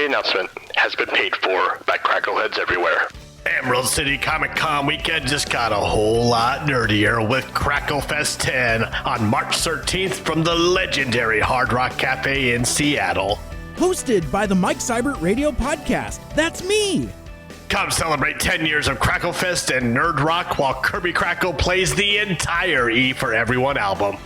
giveaway announcement has been paid for by Crackleheads everywhere. Emerald City Comic Con weekend just got a whole lot nerdier with Cracklefest 10 on March 13th from the legendary Hard Rock Cafe in Seattle. Hosted by the Mike Seibert Radio Podcast. That's me! Come celebrate 10 years of Cracklefest and Nerd Rock while Kirby Crackle plays the entire E for Everyone album.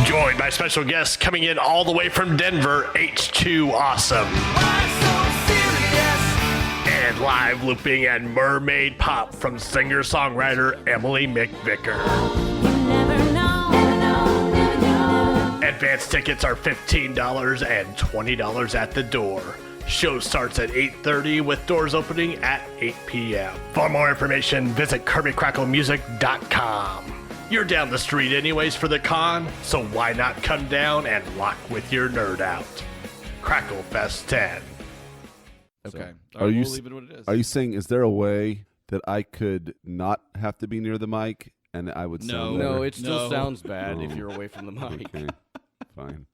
Joined by special guests coming in all the way from Denver, H2 Awesome. And live looping and mermaid pop from singer-songwriter Emily McVicker. Advance tickets are $15 and $20 at the door. Show starts at 8:30 with doors opening at 8 p.m. For more information, visit KirbyCrackleMusic.com. You're down the street anyways for the con, so why not come down and rock with your nerd out? Cracklefest 10. Okay. Are you we'll leave it what it is. Are you saying, is there a way that I could not have to be near the mic and I would sound better? No, it still sounds bad if you're away from the mic. Okay, fine.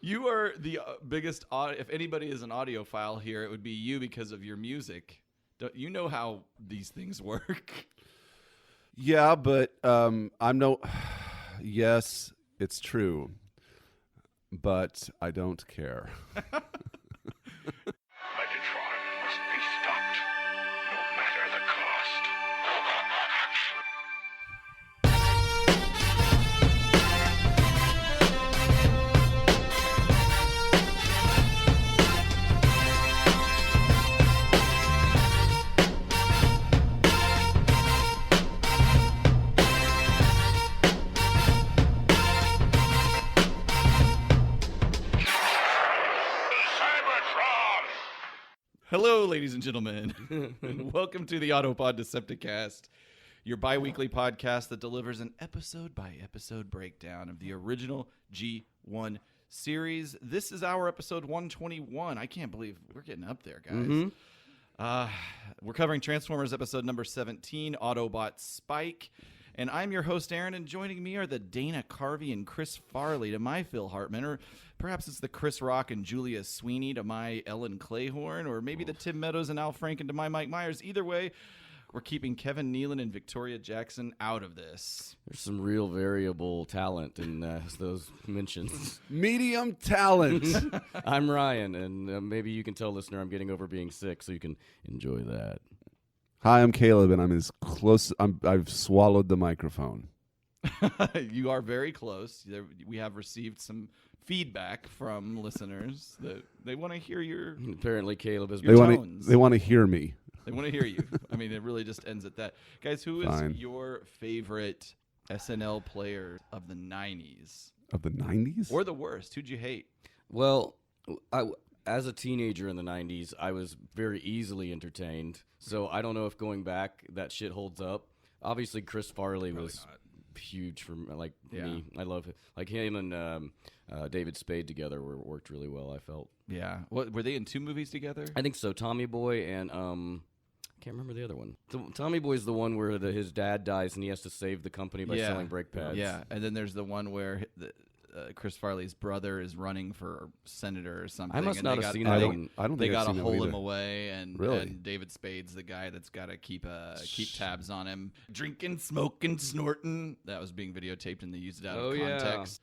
You are the biggest if anybody is an audiophile here, it would be you because of your music. You know how these things work. Yeah, but I'm no... Yes, it's true. But I don't care. Megatron must be stopped, no matter the cost. Hello, ladies and gentlemen, and welcome to the Autopod Decepticast, your bi-weekly podcast that delivers an episode-by-episode breakdown of the original G1 series. This is our episode 121. I can't believe we're getting up there, guys. We're covering Transformers episode number 17, Autobot Spike. And I'm your host, Aaron, and joining me are the Dana Carvey and Chris Farley to my Phil Hartman, or perhaps it's the Chris Rock and Julia Sweeney to my Ellen Clayhorn, or maybe the Tim Meadows and Al Franken to my Mike Myers. Either way, we're keeping Kevin Nealon and Victoria Jackson out of this. There's some real variable talent in those mentions. Medium talent. I'm Ryan, and maybe you can tell listener I'm getting over being sick, so you can enjoy that. Hi, I'm Caleb, and I'm as close. I've swallowed the microphone. You are very close. We have received some feedback from listeners that they want to hear your Apparently, Caleb is. tones. They want to hear me. They want to hear you. I mean, it really just ends at that. Guys, who is Fine. your favorite SNL player of the 90s? Of the 90s? Or the worst? Who'd you hate? Well, as a teenager in the 90s, I was very easily entertained. So I don't know if going back, that shit holds up. Obviously, Chris Farley was huge for me. I love it. Like him and David Spade together worked really well, I felt. Yeah. What were they in 2 movies together? I think so. Tommy Boy and can't remember the other one. Tommy Boy's the one where his dad dies and he has to save the company by selling brake pads. Yeah, and then there's the one where Chris Farley's brother is running for senator or something. I must and not have seen that one. I don't They think I've got to seen that hole either. him away, and, Really? and David Spade's the guy that's got to keep tabs on him. Drinking, smoking, snorting. That was being videotaped, and they used it out of context.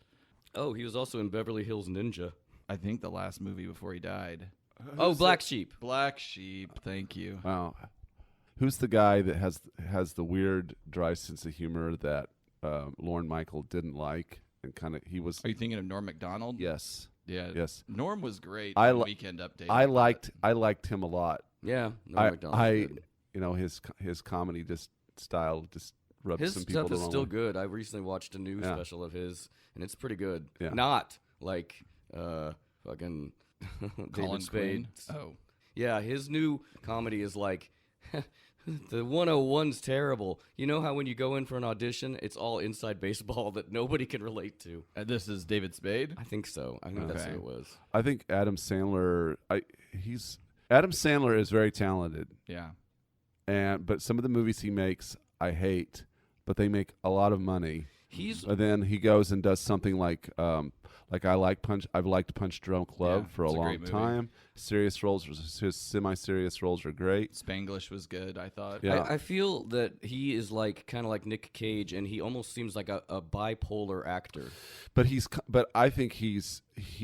Oh, he was also in Beverly Hills Ninja. I think the last movie before he died. Oh, Black Sheep. Black Sheep. Thank you. Wow. Who's the guy that has the weird, dry sense of humor that Lorne Michael didn't like? And kind of he was. Are you thinking of Norm Macdonald? Yes. Yeah. Yes. Norm was great. I on li- Weekend Update. I liked him a lot. Yeah, Norm Macdonald's good. His comedy style rubs His some people stuff the is wrong still way. good. I recently watched a new Yeah. special of his, and it's pretty good. Yeah. Not like fucking Colin David Spade. Quinn? Oh. Yeah, his new comedy is like, the 101's terrible. You know how when you go in for an audition, it's all inside baseball that nobody can relate to? This is David Spade? I think so. I think that's Okay. what it was. I think Adam Sandler. Adam Sandler is very talented, Yeah. but some of the movies he makes I hate, but they make a lot of money. He's And then he goes and does something like Like I've liked Punch Drunk Love Yeah, for a it's a long great movie. time. Serious roles, his semi-serious roles are great. Spanglish was good, I thought. Yeah. I feel that he is kind of like Nick Cage, and he almost seems like a bipolar actor. But I think he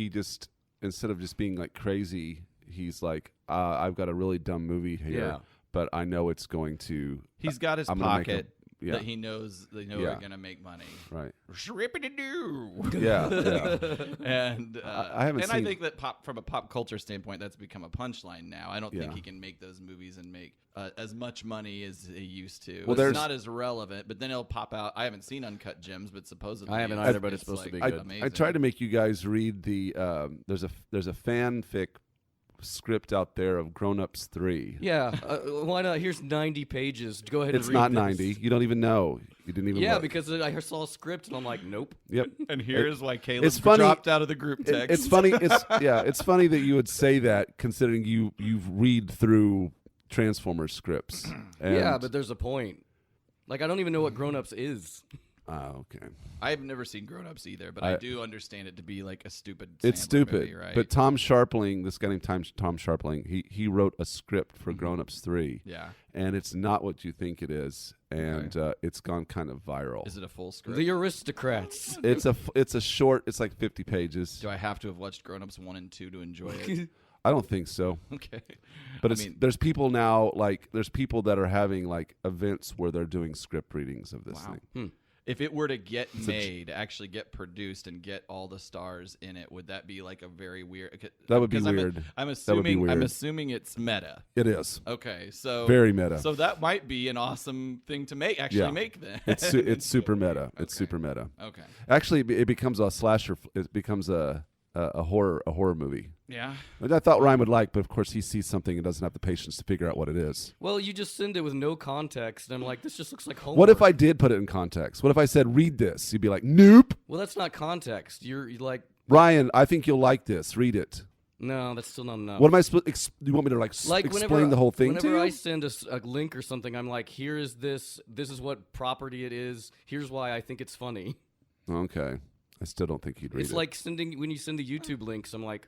just, instead of just being like crazy, he's like, I've got a really dumb movie here, Yeah. but I know it's going to. He's got his I'm gonna make pocket yeah. that he knows they know Yeah. are gonna make money. Right. Shrippity-doo. Yeah. Yeah. And I haven't and seen- I think that from a pop culture standpoint, that's become a punchline now. I don't think Yeah. he can make those movies and make as much money as he used to. Well, It's there's- not as relevant, but then he'll pop out. I haven't seen Uncut Gems, but supposedly I haven't it's- either, but it's supposed to be like good. amazing. I tried to make you guys read the. There's a fanfic script out there of Grown Ups 3. Yeah, why not? Here's 90 pages. Go ahead It's and read not this. 90. You don't even know. You didn't even. Yeah, look. because I saw a script and I'm like, nope. Yep. And here's why Caleb it's funny- dropped out of the group text. It's funny. It's funny that you would say that, considering you read through Transformers scripts. And, Yeah, but there's a point. Like, I don't even know what Grown Ups is. okay. I've never seen Grown Ups either, but I do understand it to be like a stupid. It's Sandler stupid. movie, right? But Tom Sharpling, this guy named Tom Sharpling, he wrote a script for Grown Ups 3. yeah, And it's not what you think it is, and it's gone kind of viral. is it a full script? The Aristocrats. It's a short. It's like 50 pages. Do I have to have watched Grown Ups 1 and 2 to enjoy it? I don't think so. Okay, But I mean, there's people now, like there's people that are having like events where they're doing script readings of this Wow. thing. if it were to get made, actually get produced, and get all the stars in it, would that be like a very weird? That would be 'cause weird. I'm That would be assuming. I'm weird. assuming it's meta. It is Okay, so very meta. So that might be an awesome thing to make. Actually, Yeah. make then. It's super meta. It's super meta. Okay. Actually, it becomes a slasher. It becomes a horror movie. Yeah. Which I thought Ryan would like, but of course he sees something and doesn't have the patience to figure out what it is. Well, you just send it with no context, and I'm like, this just looks like homework. What if I did put it in context? What if I said, read this? You'd be like, nope. Well, that's not context. You're like, Ryan, I think you'll like this. Read it. no, that's still not enough. What am I supposed? You want me to like Whenever, explain the whole thing to whenever you? I send a link or something, I'm like, here is this. This is what property it is. Here's why I think it's funny. Okay, I still don't think he'd read It's it. like when you send the YouTube links. I'm like,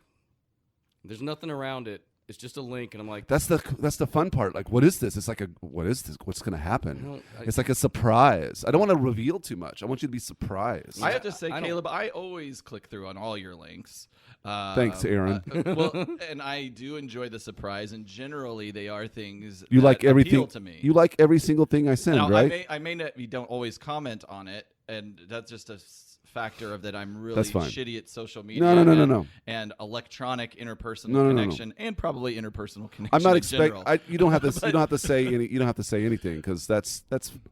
there's nothing around it. It's just a link, and I'm like, That's the fun part. Like, what is this? It's like what is this? What's going to happen? I- It's like a surprise. I don't want to reveal too much. I want you to be surprised. I have to say, I don't- Caleb, I always click through on all your links. Thanks, Aaron. Well, and I do enjoy the surprise, and generally they are things You that like everything. appeal to me. You like every single thing I send, now, right? I may not. We don't always comment on it, and that's just a factor of that. I'm really That's fine. shitty at social media. No. And electronic interpersonal No. connection, and probably interpersonal connection. I'm not in expecting. general. You don't have to. You don't have to say any. You don't have to say anything because that's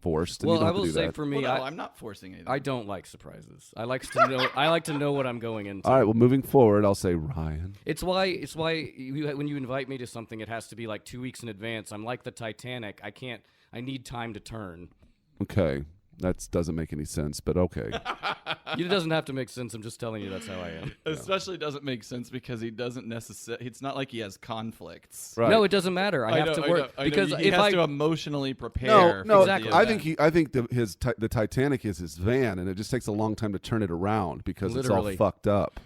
forced. And well, you don't I have to will do say that. for me, Well, no, I'm not forcing anything. I don't like surprises. I like to know. I like to know what I'm going into. All right. Well, moving forward, I'll say Ryan. It's why when you invite me to something, it has to be like 2 weeks in advance. I'm like the Titanic. I can't. I need time to turn. Okay, that doesn't make any sense, but okay. It doesn't have to make sense. I'm just telling you that's how I am. Especially doesn't make sense because he doesn't necessarily. It's not like he has conflicts. Right. No, it doesn't matter. I have to work I know. because He if has I to emotionally prepare. No, for Exactly. the I event. think the Titanic is his van, and it just takes a long time to turn it around because Literally. it's all fucked up.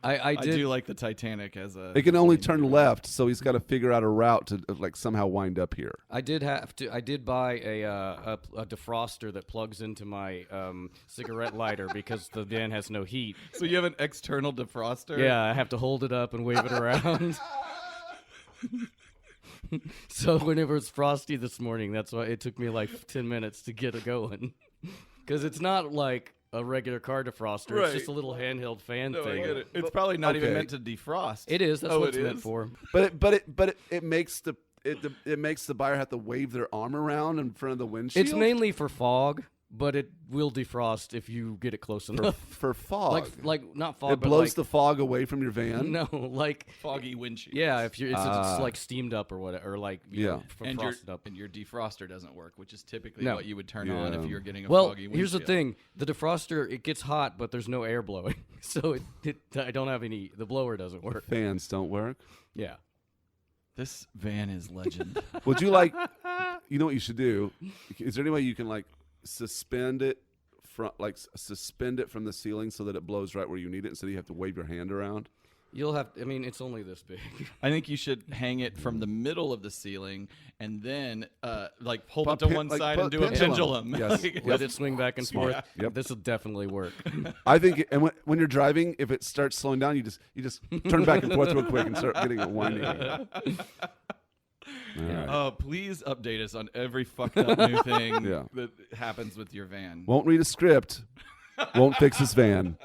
I I did. do like the Titanic as a. It can only turn left, so he's got to figure out a route to like somehow wind up here. I did have to. I did buy a defroster that plugs into my cigarette lighter because the van has no heat. So you have an external defroster. Yeah, I have to hold it up and wave it around. So whenever it's frosty this morning, that's why it took me like 10 minutes to get it going. Because it's not like a regular car defroster. Right. It's just a little handheld fan No, I thing. get it. It's probably not even Okay. meant to defrost. It is. That's Oh, what it's it meant is? for. But it makes it makes the buyer have to wave their arm around in front of the windshield. It's mainly for fog, but it will defrost if you get it close enough. for fog. Like not fog, it but blows like, the fog away from your van. no, like Foggy windshield. yeah, if you're it's like steamed up or whatever, or like you know, And frosted up. your defroster doesn't work, which is typically No. what you would turn on if Yeah. you're getting a Well, foggy windshield. here's the thing: the defroster it gets hot, but there's no air blowing, so I don't have any. The blower doesn't work. Fans don't work. Yeah. This van is legend. Would you like? You know what you should do? Is there any way you can like suspend it suspend it from the ceiling so that it blows right where you need it, instead you have to wave your hand around. You'll have. I mean, it's only this big. I think you should hang it from the middle of the ceiling and then hold it to one side and do a pendulum. Yes. Let it swing back and forth. Yep. This will definitely work. I think, and when you're driving, if it starts slowing down, you just turn back and forth real quick and start getting it winding. All right. Please update us on every fucked up new thing Yeah. that happens with your van. Won't read a script. Won't fix his van.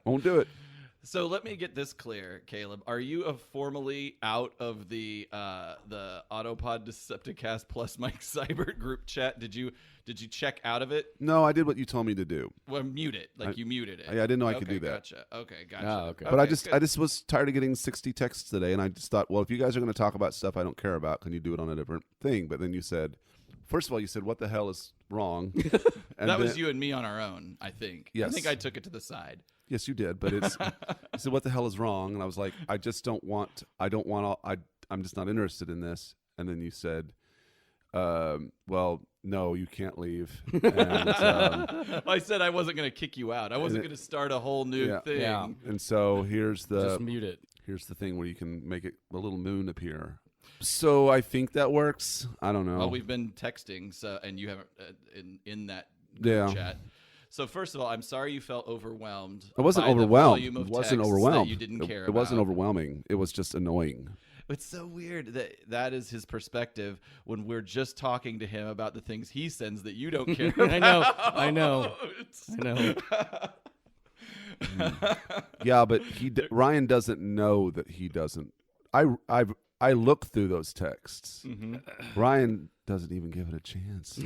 Won't do it. So let me get this clear, Caleb. Are you formally out of the Autopod Decepticast plus Mike Seibert group chat? Did you check out of it? No, I did what you told me to do. Well, mute it. You muted it. I didn't know I could do that. Gotcha. Okay, gotcha. Oh, okay. But I good. just was tired of getting 60 texts today, and I just thought, well, if you guys are going to talk about stuff I don't care about, can you do it on a different thing? But then you said, first of all, you said, what the hell is wrong? And that was you and me on our own, I think. Yes. I think I took it to the side. Yes, you did, but it's. I said, "What the hell is wrong?" And I was like, I'm just not interested in this." And then you said, "Well, no, you can't leave." And, I said I wasn't going to kick you out. I wasn't going to start a whole new thing. Yeah. and so here's Just mute it. here's the thing where you can make a little moon appear. So I think that works. I don't know. Well, we've been texting, and you haven't in that Yeah. chat. So first of all, I'm sorry you felt overwhelmed. I wasn't by the overwhelmed. volume of It wasn't texts overwhelmed. That you didn't care It wasn't about. overwhelming. It was just annoying. It's so weird that that is his perspective when we're just talking to him about the things he sends that you don't care about. I know. Yeah, but Ryan doesn't know that he doesn't. I look through those texts. Mm-hmm. Ryan doesn't even give it a chance.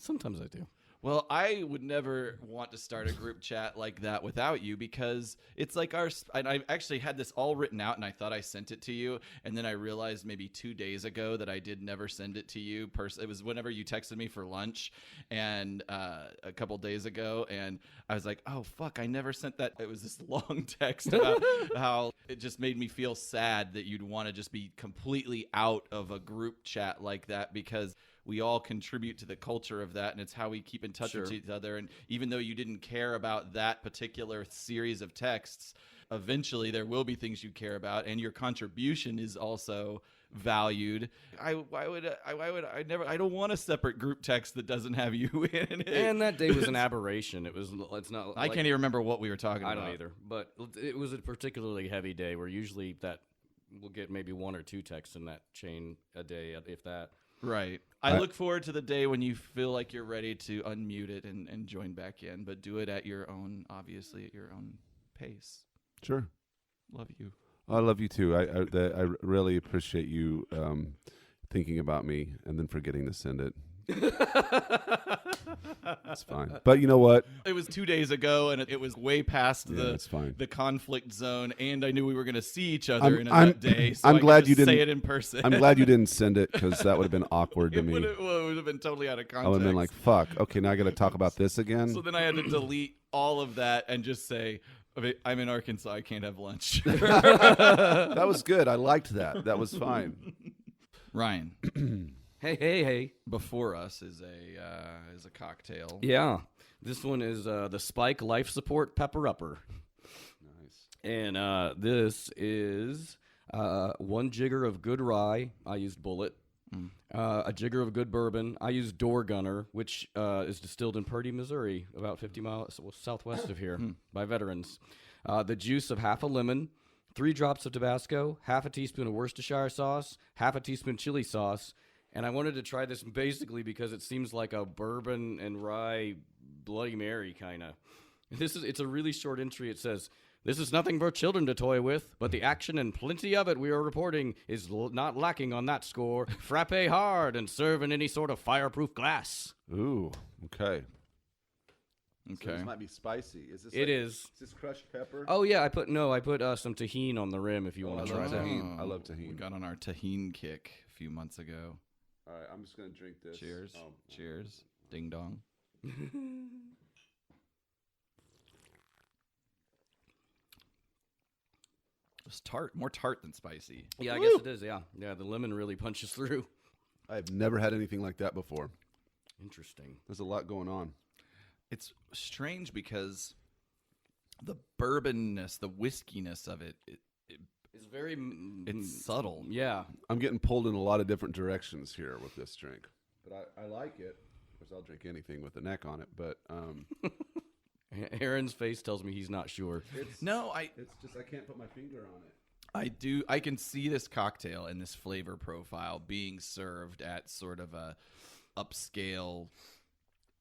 Sometimes I do. Well, I would never want to start a group chat like that without you, because it's like and I actually had this all written out and I thought I sent it to you. And then I realized maybe 2 days ago that I did never send it to you. It was whenever you texted me for lunch and a couple days ago. And I was like, oh, fuck, I never sent that. It was this long text about how it just made me feel sad that you'd want to just be completely out of a group chat like that, because we all contribute to the culture of that, and it's how we keep in touch with each other. And even though you didn't care about that particular series of texts, eventually there will be things you care about, and your contribution is also valued. I don't want a separate group text that doesn't have you in it. And that day was an aberration. It's not. I can't even remember what we were talking about. I don't either. But it was a particularly heavy day where usually that we'll get maybe 1 or 2 texts in that chain a day, if that. Right. I look forward to the day when you feel like you're ready to unmute it and join back in, but do it at your own, obviously, at your own pace. Sure. Love you. I love you too. I really appreciate you thinking about me and then forgetting to send it. It's fine. But you know what? It was 2 days ago, and it was way past it's fine. the conflict zone, and I knew we were going to see each other that day, so I'm I glad could you just say didn't it in person. I'm glad you didn't send it, because that would have been awkward to It me. would have been totally out of context. I would have been like, fuck, okay, now I got to talk about this again. So then I had to delete all of that and just say, I'm in Arkansas, I can't have lunch. That was good. I liked that. That was fine. Ryan. Hey. Before us is a cocktail. Yeah. This one is the Spike Life Support Pepper Upper. Nice. And this is 1 jigger of good rye. I used Bullet. A jigger of good bourbon. I used Door Gunner, which is distilled in Purdy, Missouri, about 50 miles southwest of here, by veterans. The juice of half a lemon, 3 drops of Tabasco, half a teaspoon of Worcestershire sauce, half a teaspoon chili sauce. And I wanted to try this basically because it seems like a bourbon and rye Bloody Mary kind of. It's a really short entry. It says, "This is nothing for children to toy with, but the action and plenty of it we are reporting is not lacking on that score. Frappe hard and serve in any sort of fireproof glass." Ooh, okay. Okay. So this might be spicy. Is this? It is. Is this crushed pepper? Oh yeah, I put some tahini on the rim if you want to try that. tahini. I love tahini. We got on our tahini kick a few months ago. All right, I'm just gonna drink this. Cheers. Oh. Cheers. Ding dong. It's tart, more tart than spicy. Yeah, I guess it is. Yeah, the lemon really punches through. I've never had anything like that before. Interesting. There's a lot going on. it's strange because the bourbonness, the whiskiness of it, It's very. it's subtle. Yeah. I'm getting pulled in a lot of different directions here with this drink, but I like it. Of course, I'll drink anything with a neck on it, but Aaron's face tells me he's not sure. it's just I can't put my finger on it. I can see this cocktail and this flavor profile being served at sort of a upscale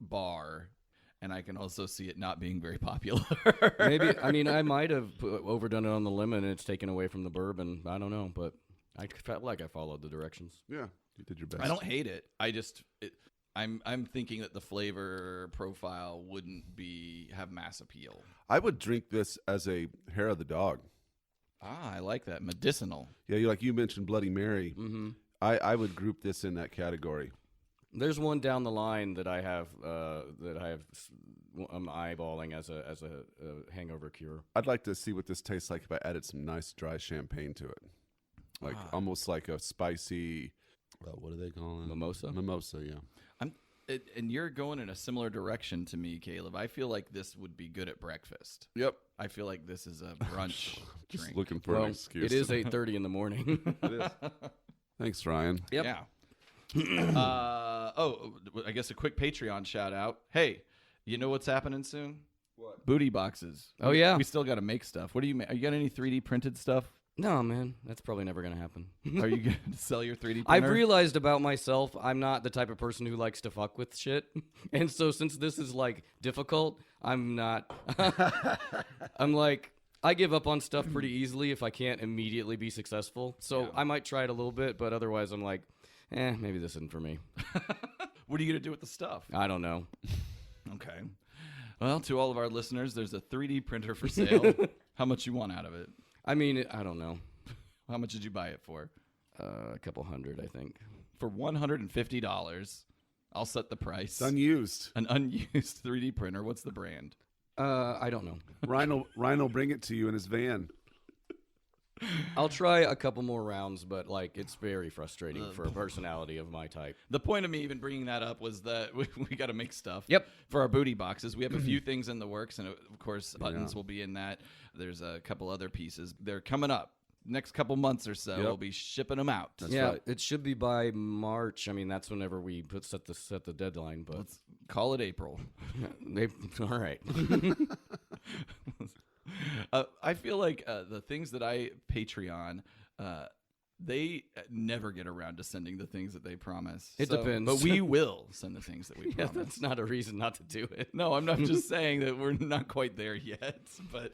bar, and I can also see it not being very popular. Maybe, I mean, I might have overdone it on the lemon and it's taken away from the bourbon. I don't know, but I felt like I followed the directions. Yeah, you did your best. I don't hate it. I'm thinking that the flavor profile wouldn't have mass appeal. I would drink this as a hair of the dog. I like that. Medicinal. Yeah, you mentioned Bloody Mary. Mm-hmm. I would group this in that category. There's one down the line that I have I'm eyeballing as a hangover cure. I'd like to see what this tastes like if I added some nice dry champagne to it, like almost like a spicy. What do they call it? Mimosa? Mimosa, yeah. And you're going in a similar direction to me, Caleb. I feel like this would be good at breakfast. Yep. I feel like this is a brunch Just drink. looking for an excuse. It is 8:30 in the morning. It is. Thanks, Ryan. Yep. Yeah. I guess a quick Patreon shout out. Hey, you know what's happening soon? What? Booty boxes. Oh, yeah. We still got to make stuff. What do you? You got any 3D printed stuff? No, man, that's probably never going to happen. Are you going to sell your 3D printer? I've realized about myself, I'm not the type of person who likes to fuck with shit. And so since this is like difficult, I'm not. I'm like, I give up on stuff pretty easily if I can't immediately be successful. So I might try it a little bit, but otherwise I'm like, maybe this isn't for me. What are you going to do with the stuff? I don't know. Okay. Well, to all of our listeners, there's a 3D printer for sale. How much you want out of it? I mean, I don't know. How much did you buy it for? A couple hundred, I think. For $150. I'll set the price. It's unused. An unused 3D printer. What's the brand? I don't know. Ryan will bring it to you in his van. I'll try a couple more rounds, but like it's very frustrating for a personality of my type. The point of me even bringing that up was that we got to make stuff. Yep. For our booty boxes. We have a few things in the works, and of course, buttons will be in that. There's a couple other pieces. They're coming up. Next couple months or so, we'll be shipping them out. Right. It should be by March. I mean, that's whenever we set the deadline. But Let's call it April. All right. I feel like the things that I Patreon, they never get around to sending the things that they promise. It depends. But we will send the things that we Yeah, promise. that's not a reason not to do it. No, I'm not just saying that we're not quite there yet.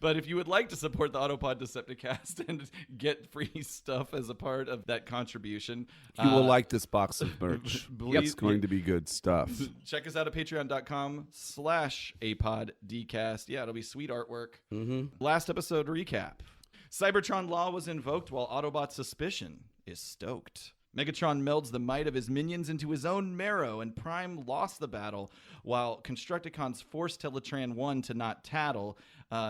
But if you would like to support the Autopod Decepticast and get free stuff as a part of that contribution, You will like this box of merch. It's going to be good stuff. check us out at patreon.com/APodDcast. Yeah, it'll be sweet artwork. Mm-hmm. Last episode recap. Cybertron law was invoked while Autobot suspicion is stoked. Megatron melds the might of his minions into his own marrow, and Prime lost the battle, while Constructicons forced Teletran 1 to not tattle.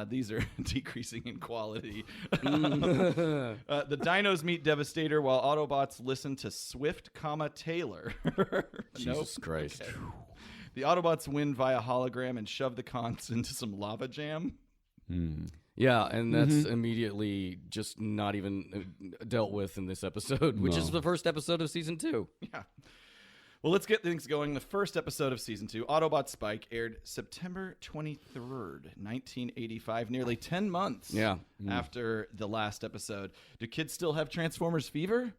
These are decreasing in quality. The Dinos meet Devastator, while Autobots listen to Swift, Taylor. Jesus Christ. Okay. The Autobots win via hologram and shove the cons into some lava jam. Yeah, and that's immediately just not even dealt with in this episode, which is the first episode of season 2. Yeah. Well, let's get things going. The first episode of season 2, Autobot Spike, aired September 23rd, 1985, nearly 10 months after the last episode. Do kids still have Transformers fever?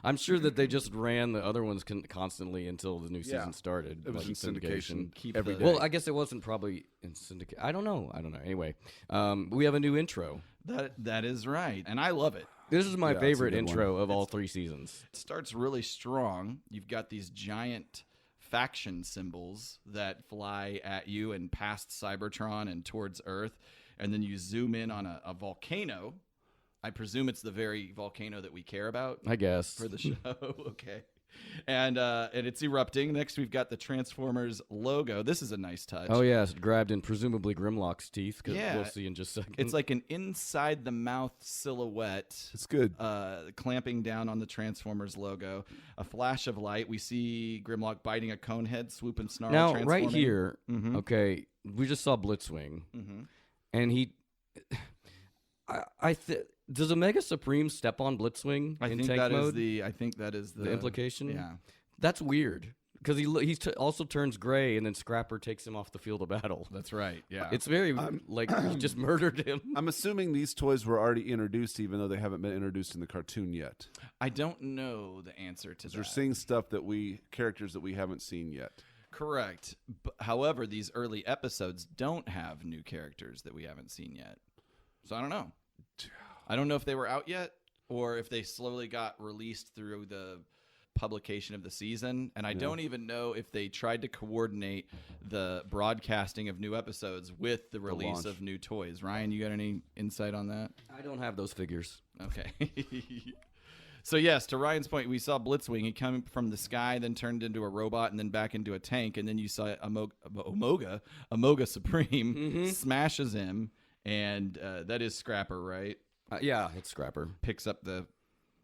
I'm sure that they just ran the other ones constantly until the new season started. It was in syndication Keep every the- day. Well, I guess it wasn't probably in syndication. I don't know. Anyway, we have a new intro. That is right, and I love it. This is my Yeah, it's a favorite good intro of all 3 seasons. It starts really strong. You've got these giant faction symbols that fly at you and past Cybertron and towards Earth, and then you zoom in on a volcano. I presume it's the very volcano that we care about I guess. for the show. Okay. And it's erupting. Next, we've got the Transformers logo. This is a nice touch. Oh, yeah, it's grabbed in presumably Grimlock's teeth, because Yeah. we'll see in just a second. It's like an inside-the-mouth silhouette. It's good. Clamping down on the Transformers logo. A flash of light. We see Grimlock biting a cone head, swoop and snarl. Now, transforming. right here, Mhm. okay, we just saw Blitzwing, and he... Does Omega Supreme step on Blitzwing I in think tank that is mode? the. I think that is the implication? Yeah. That's weird, because he also turns gray, and then Scrapper takes him off the field of battle. That's right. Yeah. It's very, like, he just murdered him. I'm assuming these toys were already introduced, even though they haven't been introduced in the cartoon yet. I don't know the answer to that. We're seeing stuff characters that we haven't seen yet. Correct. However, these early episodes don't have new characters that we haven't seen yet. So I don't know. I don't know if they were out yet or if they slowly got released through the publication of the season. And I don't even know if they tried to coordinate the broadcasting of new episodes with the release launch. of new toys. Ryan, you got any insight on that? I don't have those figures. Okay. So yes, to Ryan's point, we saw Blitzwing. He come from the sky, then turned into a robot, and then back into a tank. And then you saw Omega Supreme smashes him, and that is Scrapper, right? Yeah, it's Scrapper. Picks up the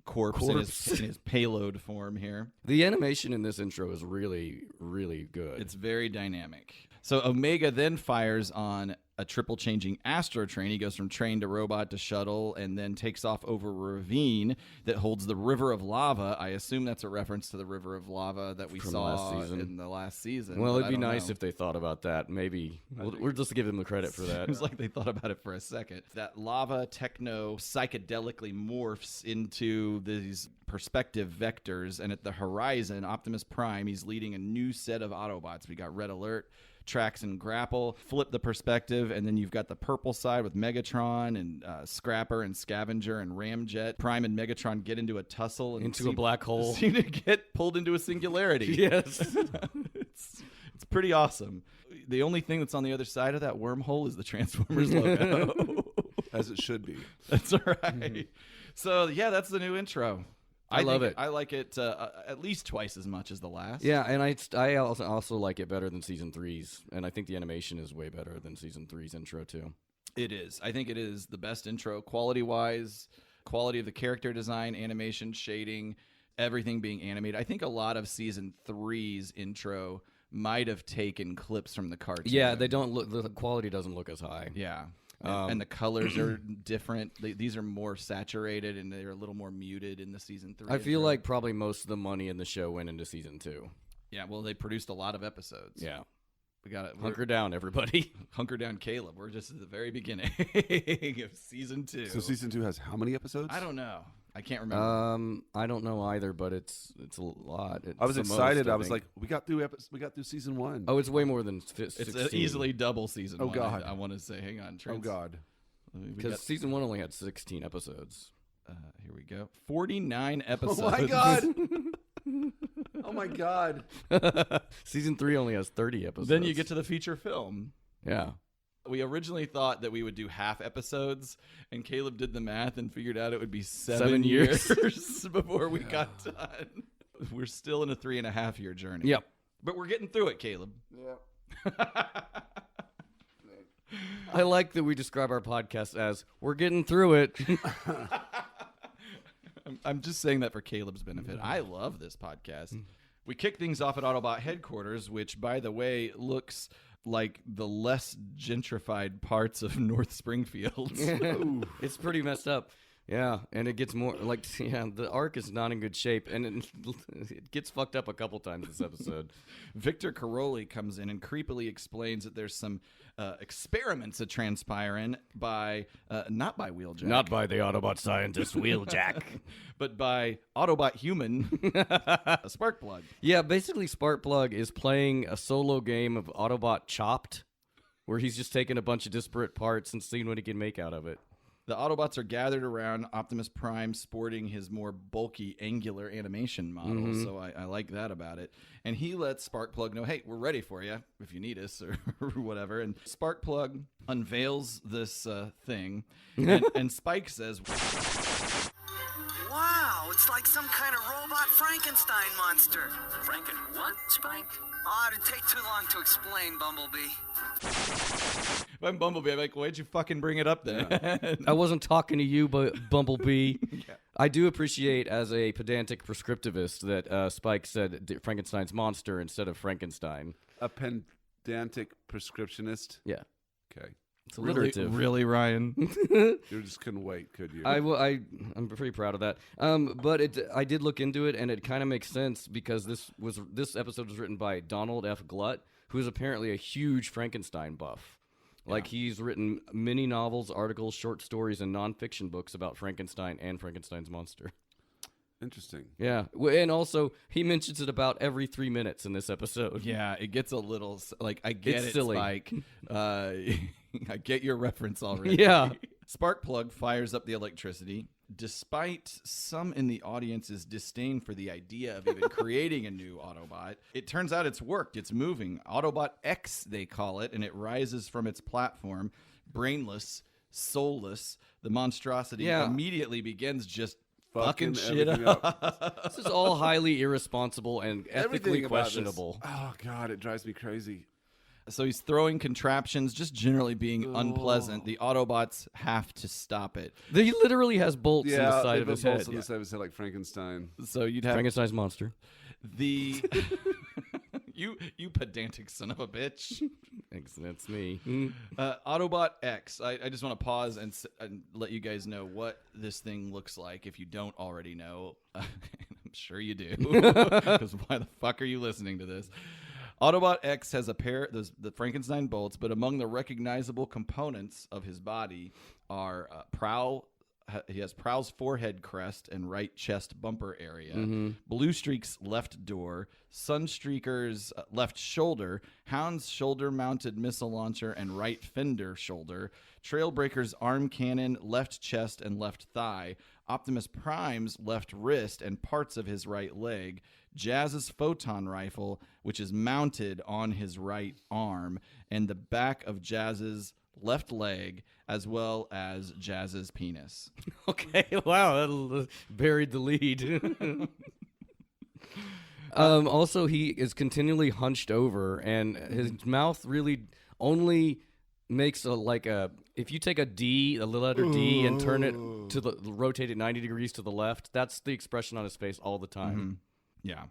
corpse. In his payload form here. The animation in this intro is really, really good. It's very dynamic. So Omega then fires on a triple changing Astro train. He goes from train to robot to shuttle and then takes off over a ravine that holds the river of lava. I assume that's a reference to the river of lava that we From saw last season. in the last season. Well, but it'd I be don't nice know. if they thought about that. Maybe. We're just giving them the credit for that. Seems like they thought about it for a second. That lava techno psychedelically morphs into these perspective vectors, and at the horizon, Optimus Prime, he's leading a new set of Autobots. We got Red Alert, Trax, and Grapple. Flip the perspective, and then you've got the purple side with Megatron and Scrapper and Scavenger and Ramjet. Prime and Megatron get into a tussle and Into a black hole. seem to get pulled into a singularity. Yes. It's pretty awesome. The only thing that's on the other side of that wormhole is the Transformers logo. As it should be. That's all right. So, yeah, that's the new intro. I love think it. I like it at least twice as much as the last. Yeah, and I also like it better than Season 3's, and I think the animation is way better than Season 3's intro, too. It is. I think it is the best intro, quality-wise, quality of the character design, animation, shading, everything being animated. I think a lot of Season 3's intro might have taken clips from the cartoon. Yeah, they don't look. The quality doesn't look as high. Yeah. And the colors are different. These are more saturated, and they're a little more muted in the Season 3. I feel like probably most of the money in the show went into Season 2. Yeah, well, they produced a lot of episodes. Yeah. We got to Hunker down, everybody. Hunker down, Caleb. We're just at the very beginning of Season 2. So season 2 has how many episodes? I don't know. I can't remember. I don't know either, but it's a lot. It's I was the most, excited. I was think. like, we got through season 1. Oh, it's way more than 16. It's easily double Season 1. God. I want to say, hang on. Oh God. Because Season 1 only had 16 episodes. Here we go. 49 episodes. Oh my God. Oh my God. Season 3 only has 30 episodes. Then you get to the feature film. Yeah. We originally thought that we would do half episodes, and Caleb did the math and figured out it would be 7 years. before we got done. We're still in a 3.5-year journey. Yep. But we're getting through it, Caleb. Yeah. I like that we describe our podcast as we're getting through it. I'm just saying that for Caleb's benefit. I love this podcast. We kick things off at Autobot headquarters, which, by the way, looks like the less gentrified parts of North Springfield. It's pretty messed up. Yeah, and it gets more like, yeah, the arc is not in good shape, and it gets fucked up a couple times this episode. Victor Caroli comes in and creepily explains that there's some experiments that transpiring by, not by Wheeljack. Not by the Autobot scientist Wheeljack. but by Autobot human, Sparkplug. Yeah, basically Sparkplug is playing a solo game of Autobot Chopped, where he's just taking a bunch of disparate parts and seeing what he can make out of it. The Autobots are gathered around Optimus Prime sporting his more bulky, angular animation model, so I like that about it. And he lets Sparkplug know, hey, we're ready for you if you need us or whatever. And Sparkplug unveils this thing, and Spike says, Wow, It's like some kind of robot Frankenstein monster. Franken-whut, Spike? Oh, it'd take too long to explain, Bumblebee. If I'm Bumblebee, I'm like, why'd you fucking bring it up then? I wasn't talking to you, but Bumblebee. I do appreciate, as a pedantic prescriptivist, that Spike said Frankenstein's monster instead of Frankenstein. A pedantic prescriptionist. Yeah. Okay. It's alliterative. Really, Ryan? You just couldn't wait, could you? I'm pretty proud of that. But I did look into it, and it kind of makes sense because this episode was written by Donald F. Glut, who is apparently a huge Frankenstein buff. Like, he's written many novels, articles, short stories, and nonfiction books about Frankenstein and Frankenstein's monster. Interesting. Yeah, and also he mentions it about every 3 minutes in this episode. Yeah, it gets a little like I get It's it, silly. Spike. I get your reference already. Yeah. Sparkplug fires up the electricity. Despite some in the audience's disdain for the idea of even creating a new Autobot, it turns out it's worked. It's moving. Autobot X, they call it, and it rises from its platform, brainless, soulless. The monstrosity immediately begins just fucking shit everything up. This is all highly irresponsible and ethically Everything about this. questionable. Oh, God, it drives me crazy. So he's throwing contraptions, just generally being unpleasant. The Autobots have to stop it. He literally has bolts in the side they of put his bolts head. on the side of his head like Frankenstein. So you'd have Frankenstein's monster. the you pedantic son of a bitch. Thanks, that's me. Autobot X. I just want to pause and let you guys know what this thing looks like if you don't already know. I'm sure you do. Because why the fuck are you listening to this? Autobot X has a pair the Frankenstein bolts, but among the recognizable components of his body are Prowl. He has Prowl's forehead crest and right chest bumper area, Blue Streak's left door, Sunstreaker's left shoulder, Hound's shoulder-mounted missile launcher and right fender shoulder, Trailbreaker's arm cannon, left chest and left thigh, Optimus Prime's left wrist and parts of his right leg, Jazz's photon rifle, which is mounted on his right arm, and the back of Jazz's left leg, as well as Jazz's penis. Okay, wow, that buried the lead. Also, he is continually hunched over, and his mouth really only makes if you take a letter D, and turn it rotate it 90 degrees to the left, that's the expression on his face all the time. Yeah.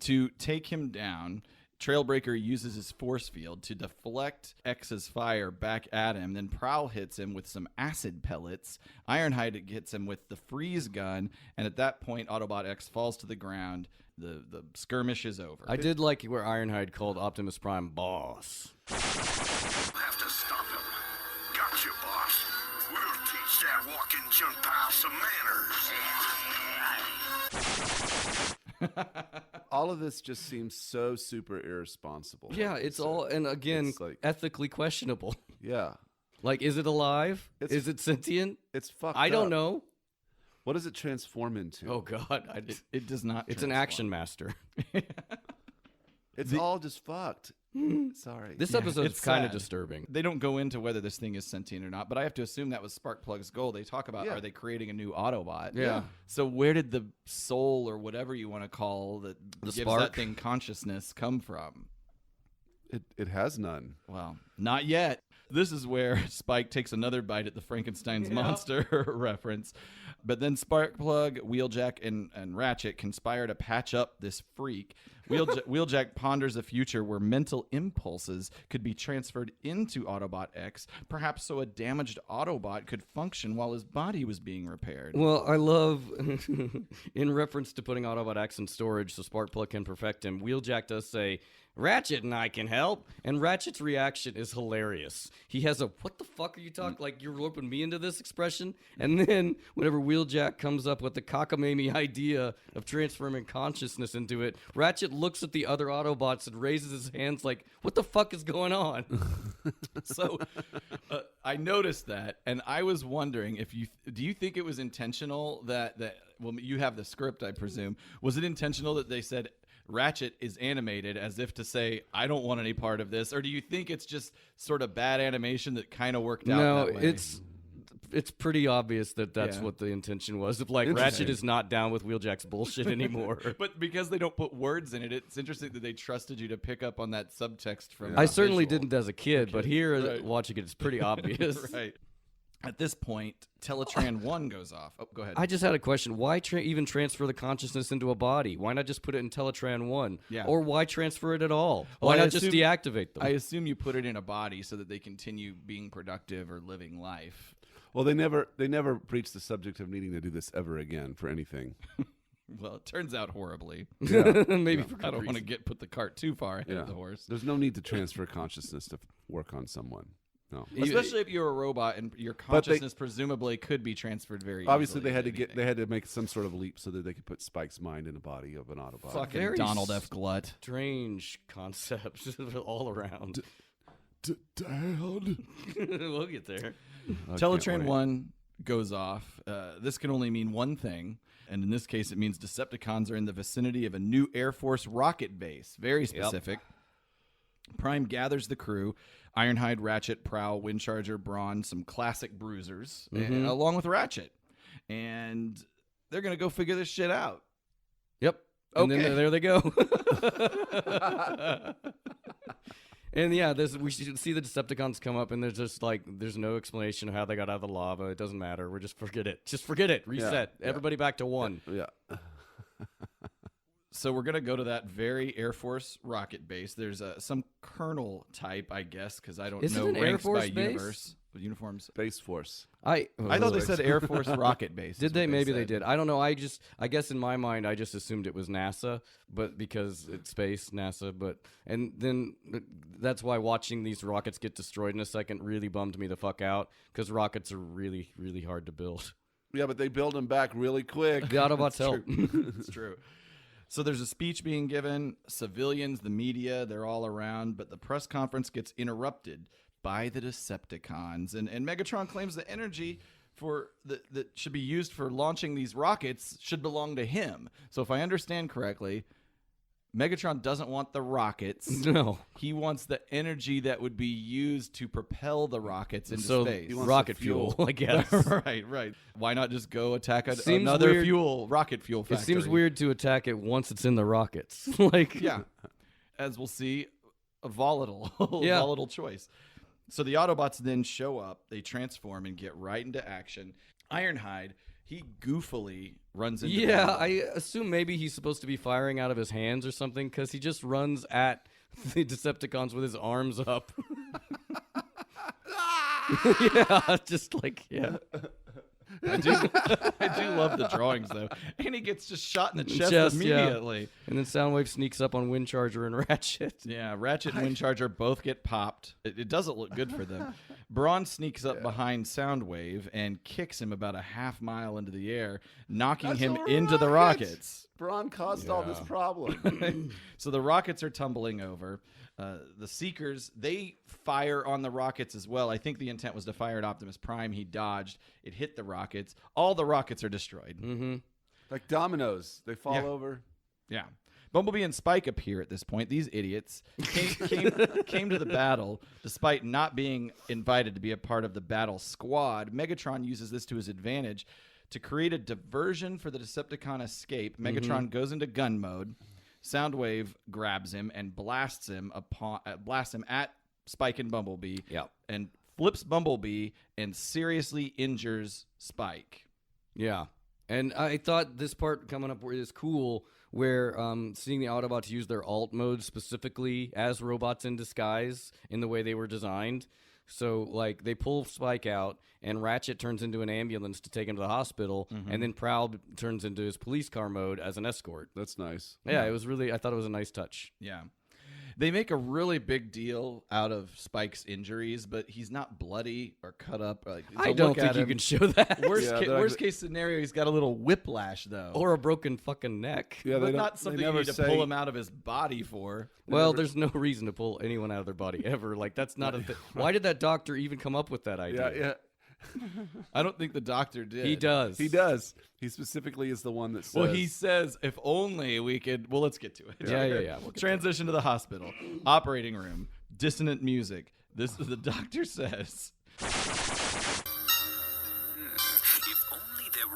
To take him down, Trailbreaker uses his force field to deflect X's fire back at him. Then Prowl hits him with some acid pellets. Ironhide hits him with the freeze gun. And at that point, Autobot X falls to the ground. The skirmish is over. I did like where Ironhide called Optimus Prime boss. Have to stop him. Gotcha, boss. We'll teach that walking junk pile some manners. All of this just seems so super irresponsible. Yeah, it's all, and again, It's like- ethically questionable. Yeah. Like, is it alive? It's- Is it sentient? It's fucked I don't up. know. What does it transform into? Oh, God. It does not. It's an transform. action master. It's all just fucked. Sorry. This episode is it's kind of sad. disturbing. They don't go into whether this thing is sentient or not, but I have to assume that was Sparkplug's goal. They talk about, Yeah. are they creating a new Autobot? Yeah. So where did the soul or whatever you want to call that gives spark? that thing consciousness come from? It has none. Well, not yet. This is where Spike takes another bite at the Frankenstein's monster reference. But then Sparkplug, Wheeljack, and Ratchet conspire to patch up this freak. Wheeljack ponders a future where mental impulses could be transferred into Autobot X, perhaps so a damaged Autobot could function while his body was being repaired. Well, I love, in reference to putting Autobot X in storage so Sparkplug can perfect him, Wheeljack does say, Ratchet and I can help. And Ratchet's reaction is hilarious. He has a, what the fuck are you talking? Like, you're roping me into this expression? And then whenever Wheeljack comes up with the cockamamie idea of transforming consciousness into it, Ratchet looks at the other Autobots and raises his hands like, what the fuck is going on? So I noticed that, and I was wondering if do you think it was intentional that well, you have the script, I presume. Was it intentional that they said Ratchet is animated as if to say, I don't want any part of this? Or do you think it's just sort of bad animation that kind of worked out No, that way? it's it's pretty obvious that that's Yeah. what the intention was. If like Ratchet is not down with Wheeljack's bullshit anymore. But because they don't put words in it, it's interesting that they trusted you to pick up on that subtext from. I the certainly visual. didn't as a kid, but here Right. watching it, it's pretty obvious. Right. At this point, Teletran 1 goes off. Oh, go ahead. I just had a question. Why even transfer the consciousness into a body? Why not just put it in Teletran 1? Yeah. Or why transfer it at all? Well, Why I not just assume- deactivate them? I assume you put it in a body so that they continue being productive or living life. Well, they never breached the subject of needing to do this ever again for anything. Well, it turns out horribly. Maybe for I good don't want to reason. put the cart too far ahead of the horse. There's no need to transfer consciousness to work on someone. No. Especially if you're a robot and your But they- consciousness presumably could be transferred very Obviously, easily they had to anything. they had to make some sort of leap so that they could put Spike's mind in the body of an Autobot. Fucking Very Donald F. Glut. Strange concepts all around. Dad. We'll get there. Teletran 1 goes off. This can only mean one thing, and in this case, it means Decepticons are in the vicinity of a new Air Force rocket base. Very specific. Prime gathers the crew: Ironhide, Ratchet, Prowl, Windcharger, Brawn, some classic bruisers, along with Ratchet, and they're gonna go figure this shit out. Yep. And Okay. then there they go. And yeah, we should see the Decepticons come up, and there's just like there's no explanation of how they got out of the lava. It doesn't matter. We're just forget it. Just forget it. Reset. Everybody back to 1. Yeah. So we're gonna go to that very Air Force rocket base. There's some colonel type, I guess, because I don't Is it know an Air ranks Force by base? universe. Uniforms. Space Force. I thought they said Air Force rocket base. Did is they? what Maybe they said. did. I don't know. I guess in my mind, I just assumed it was NASA, but because it's space, NASA. And then that's why watching these rockets get destroyed in a second really bummed me the fuck out, because rockets are really, really hard to build. Yeah, but they build them back really quick. The Autobots help. It's true. So there's a speech being given. Civilians, the media, they're all around, but the press conference gets interrupted by the Decepticons. And Megatron claims the energy that should be used for launching these rockets should belong to him. So if I understand correctly, Megatron doesn't want the rockets. No. He wants the energy that would be used to propel the rockets into So space. rocket fuel, I guess. Right. Why not just go attack Seems another weird. rocket fuel It factory? seems weird to attack it once it's in the rockets. Like, Yeah. As we'll see, a volatile Yeah. volatile choice. So the Autobots then show up, they transform and get right into action. Ironhide, he goofily runs into Yeah, battle. I assume maybe he's supposed to be firing out of his hands or something, because he just runs at the Decepticons with his arms up. Yeah, just like, yeah. I do love the drawings though. And he gets just shot in the chest yeah. immediately. And then Soundwave sneaks up on Windcharger and Ratchet. Yeah, Ratchet and Windcharger both get popped. It doesn't look good for them. Brawn sneaks up behind Soundwave and kicks him about a half mile into the air, knocking him into the rockets. Braun caused all this problem. So the rockets are tumbling over. The Seekers, they fire on the rockets as well. I think the intent was to fire at Optimus Prime. He dodged. It hit the rockets. All the rockets are destroyed. Mm-hmm. Like dominoes. They fall Yeah. over. Yeah. Bumblebee and Spike appear at this point. These idiots came to the battle despite not being invited to be a part of the battle squad. Megatron uses this to his advantage to create a diversion for the Decepticon escape. Megatron goes into gun mode. Soundwave grabs him and blasts him at Spike and Bumblebee. Yep. And flips Bumblebee and seriously injures Spike. Yeah. And I thought this part coming up is cool, where seeing the Autobots use their alt mode specifically as robots in disguise in the way they were designed. So, like, they pull Spike out, and Ratchet turns into an ambulance to take him to the hospital, and then Prowl turns into his police car mode as an escort. That's nice. Yeah, it was really, I thought it was a nice touch. Yeah. They make a really big deal out of Spike's injuries, but he's not bloody or cut up. Like, to I don't look think at you him- can show that. Worst case scenario, he's got a little whiplash, though. Or a broken fucking neck. Yeah, but they not don't- something they you never need to say, pull him out of his body for. Well, there's no reason to pull anyone out of their body ever. Like, that's not a thing. Why did that doctor even come up with that idea? Yeah. I don't think the doctor did. He does. He does. He specifically is the one that says. Well, he says, if only we could. Well, let's get to it. Yeah. We'll get Transition to the hospital. Operating room. Dissonant music. The doctor says.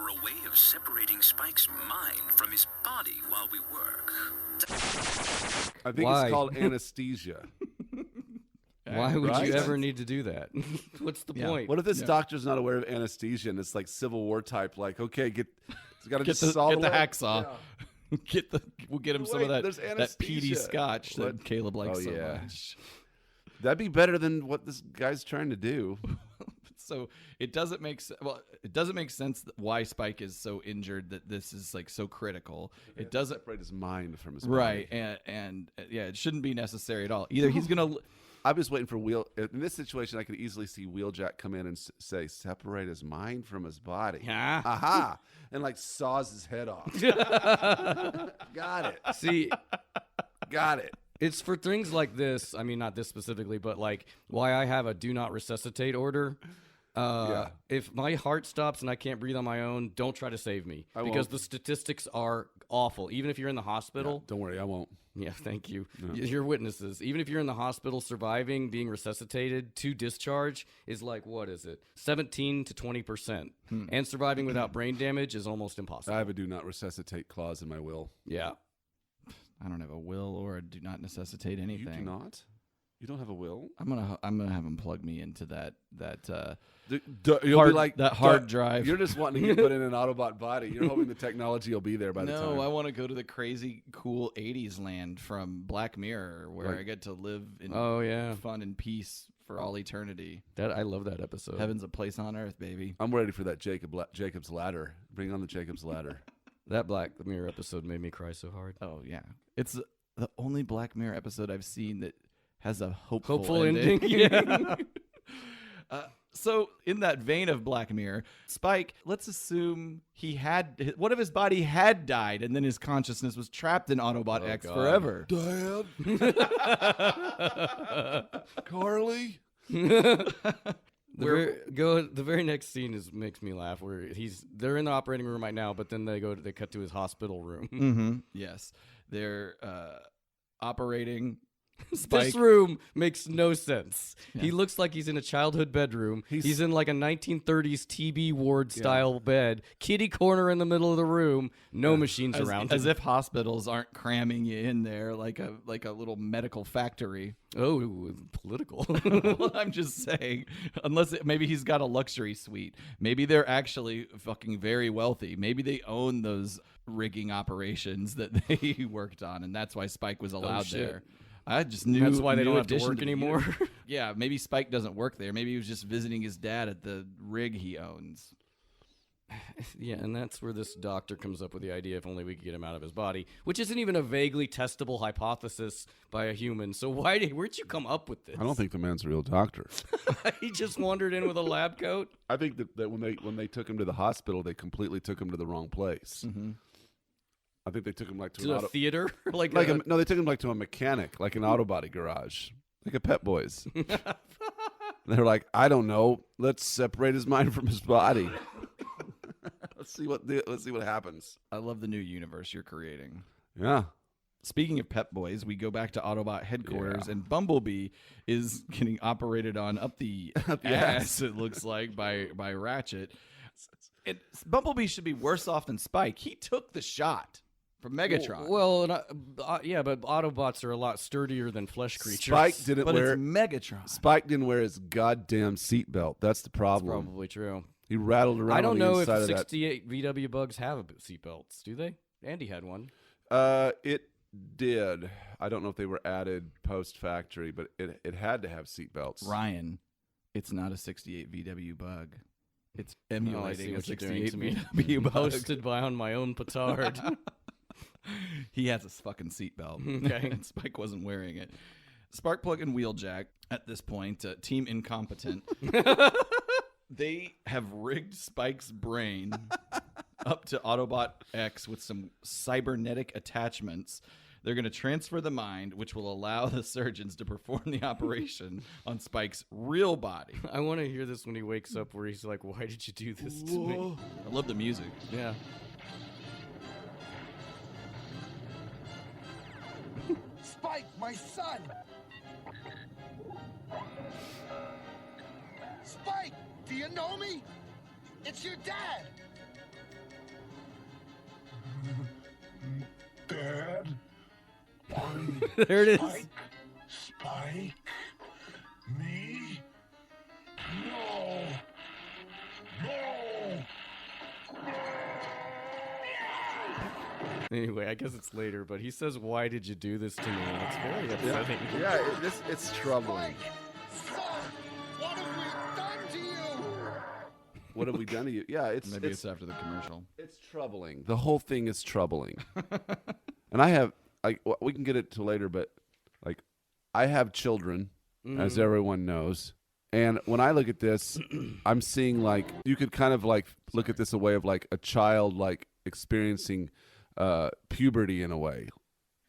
for a way of separating Spike's mind from his body while we work. I think Why? it's called anesthesia. Why would Right? you ever need to do that? What's the point? What if this doctor's not aware of anesthesia and it's like Civil War type? Like, okay, got to Get just solve the it. hacksaw. We'll get him some of Wait, that there's that peaty anesthesia. scotch that What? Caleb likes Oh, so yeah. much. That'd be better than what this guy's trying to do. So it doesn't make it doesn't make sense why Spike is so injured that this is like so critical. It doesn't separate his mind from his right, body. and yeah, it shouldn't be necessary at all. Either he's gonna. I'm just waiting for in this situation, I could easily see Wheeljack come in and say, separate his mind from his body. Yeah. Aha. And like saws his head off. Got it. See, Got it. it's for things like this. I mean, not this specifically, but like why I have a do not resuscitate order. If my heart stops and I can't breathe on my own, don't try to save me because won't. the statistics are awful. Even if you're in the hospital. Don't worry, I won't. Yeah, thank you. You're witnesses. Even if you're in the hospital surviving, being resuscitated to discharge is like, what is it? 17 to 20%. And surviving without brain damage is almost impossible. I have a do not resuscitate clause in my will. Yeah. I don't have a will or a do not necessitate anything. You do not? You don't have a will? I'm gonna have him plug me into that You'll hard- be like that hard drive. You're just wanting to get put in an Autobot body. You're hoping the technology will be there by the time. No, I want to go to the crazy cool 80s land from Black Mirror where Like- I get to live in Oh, yeah. fun and peace for all eternity. I love that episode. Heaven's a place on earth, baby. I'm ready for that Jacob's Ladder. Bring on the Jacob's Ladder. That Black Mirror episode made me cry so hard. Oh yeah, it's the only Black Mirror episode I've seen that has a hopeful ending. Yeah. So in that vein of Black Mirror, Spike, let's assume one of his body had died, and then his consciousness was trapped in Autobot X God. forever. Dad? Carly? The very next scene makes me laugh. Where they're in the operating room right now, but then they cut to his hospital room. Mm-hmm. Yes, they're operating. Spike. This room makes no sense. He looks like he's in a childhood bedroom. He's in like a 1930s TB ward style bed. Kitty corner in the middle of the room. No machines around as him. if hospitals aren't cramming you in there like a little medical factory. Oh, political. Well, I'm just saying, maybe he's got a luxury suite. Maybe they're actually fucking very wealthy. Maybe they own those rigging operations that they worked on, and that's why Spike was allowed shit. there. I just knew That's why they new don't have to addition work the anymore. universe. Yeah, maybe Spike doesn't work there. Maybe he was just visiting his dad at the rig he owns. Yeah, and that's where this doctor comes up with the idea if only we could get him out of his body, which isn't even a vaguely testable hypothesis by a human. So where'd you come up with this? I don't think the man's a real doctor. He just wandered in with a lab coat. I think that when they took him to the hospital, they completely took him to the wrong place. Mm-hmm. I think they took him like to To an a auto. theater? No, they took him like to a mechanic, like an auto body garage, like a Pet Boys. They're like, I don't know. Let's separate his mind from his body. Let's see what happens. I love the new universe you're creating. Yeah. Speaking of Pep Boys, we go back to Autobot headquarters, and Bumblebee is getting operated on up the ass, it looks like, by Ratchet. Bumblebee should be worse off than Spike. He took the shot from Megatron. Well, yeah, but Autobots are a lot sturdier than flesh creatures. Spike didn't but wear it's Megatron. Spike didn't wear his goddamn seatbelt. That's the problem. Probably true. He rattled around. I don't on the know if inside of that. 68 VW bugs have seatbelts. Do they? Andy had one. It did. I don't know if they were added post factory, but it had to have seatbelts. Ryan, it's not a 68 VW bug. It's Oh, I see emulating a what you're doing 68 to me. VW bug. Posted by on my own petard. He has a fucking seatbelt. Okay. And Spike wasn't wearing it. Sparkplug and Wheeljack, at this point, Team Incompetent, they have rigged Spike's brain up to Autobot X with some cybernetic attachments. They're going to transfer the mind, which will allow the surgeons to perform the operation on Spike's real body. I want to hear this when he wakes up where he's like, why did you do this to me? I love the music. Yeah. Spike, my son! Spike, do you know me? It's your dad! Dad? There it is. Spike? Me? No! No! Anyway, I guess it's later, but he says, "Why did you do this to me?" And it's very upsetting. Yeah, it's troubling. What have we done to you? What have we done to you? Yeah, Maybe it's after the commercial. It's troubling. The whole thing is troubling. And I have, we can get it to later, but like, I have children, as everyone knows. And when I look at this, I'm seeing like, you could kind of like look at this a way of like a child like experiencing puberty in a way.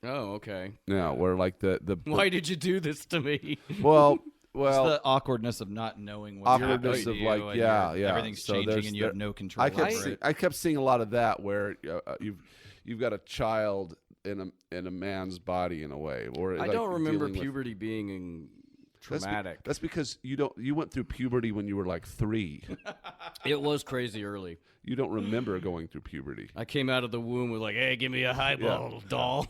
Oh, okay. Yeah, where like the Why did you do this to me? well. It's the awkwardness of not knowing what Awkwardness of like, yeah. everything's So changing and you have no control over it. I kept seeing a lot of that where you've got a child in a man's body in a way. Or I like don't remember dealing with- puberty being traumatic. That's because you went through puberty when you were like 3. It was crazy early. You don't remember going through puberty. I came out of the womb with like, "Hey, give me a highball, doll."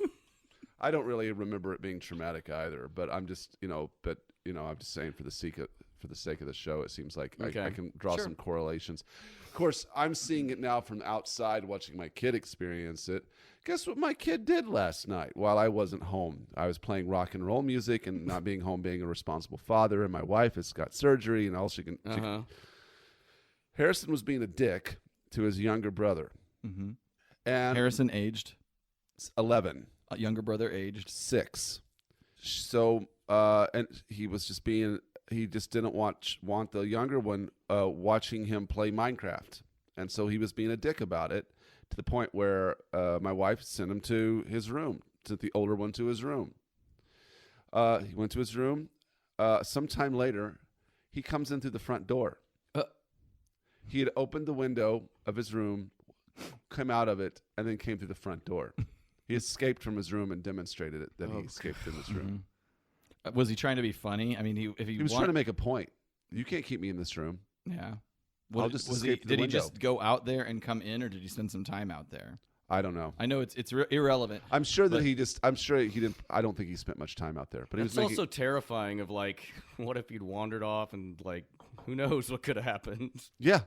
I don't really remember it being traumatic either. But I'm just I'm just saying for the sake of the show, it seems like Okay. I can draw Sure. some correlations. Of course, I'm seeing it now from outside, watching my kid experience it. Guess what my kid did last night while I wasn't home? I was playing rock and roll music and not being home, being a responsible father, and my wife has got surgery, and all she can. Harrison was being a dick to his younger brother, and Harrison aged. 11. Younger brother aged. 6. So, and he was just being. He just didn't want the younger one watching him play Minecraft, and so he was being a dick about it. To the point where my wife sent him to his room, sent the older one to his room. He went to his room. Sometime later, he comes in through the front door. He had opened the window of his room, come out of it, and then came through the front door. He escaped from his room and demonstrated it that he escaped from his room. Was he trying to be funny? I mean, if He was trying to make a point. You can't keep me in this room. Yeah. I'll just escape through the Did he window. just go out there and come in, or did he spend some time out there? I don't know. I know it's irrelevant. I'm sure that I'm sure he didn't. I don't think he spent much time out there. But It's also terrifying. Of like, what if he'd wandered off and like, who knows what could have happened? Yeah.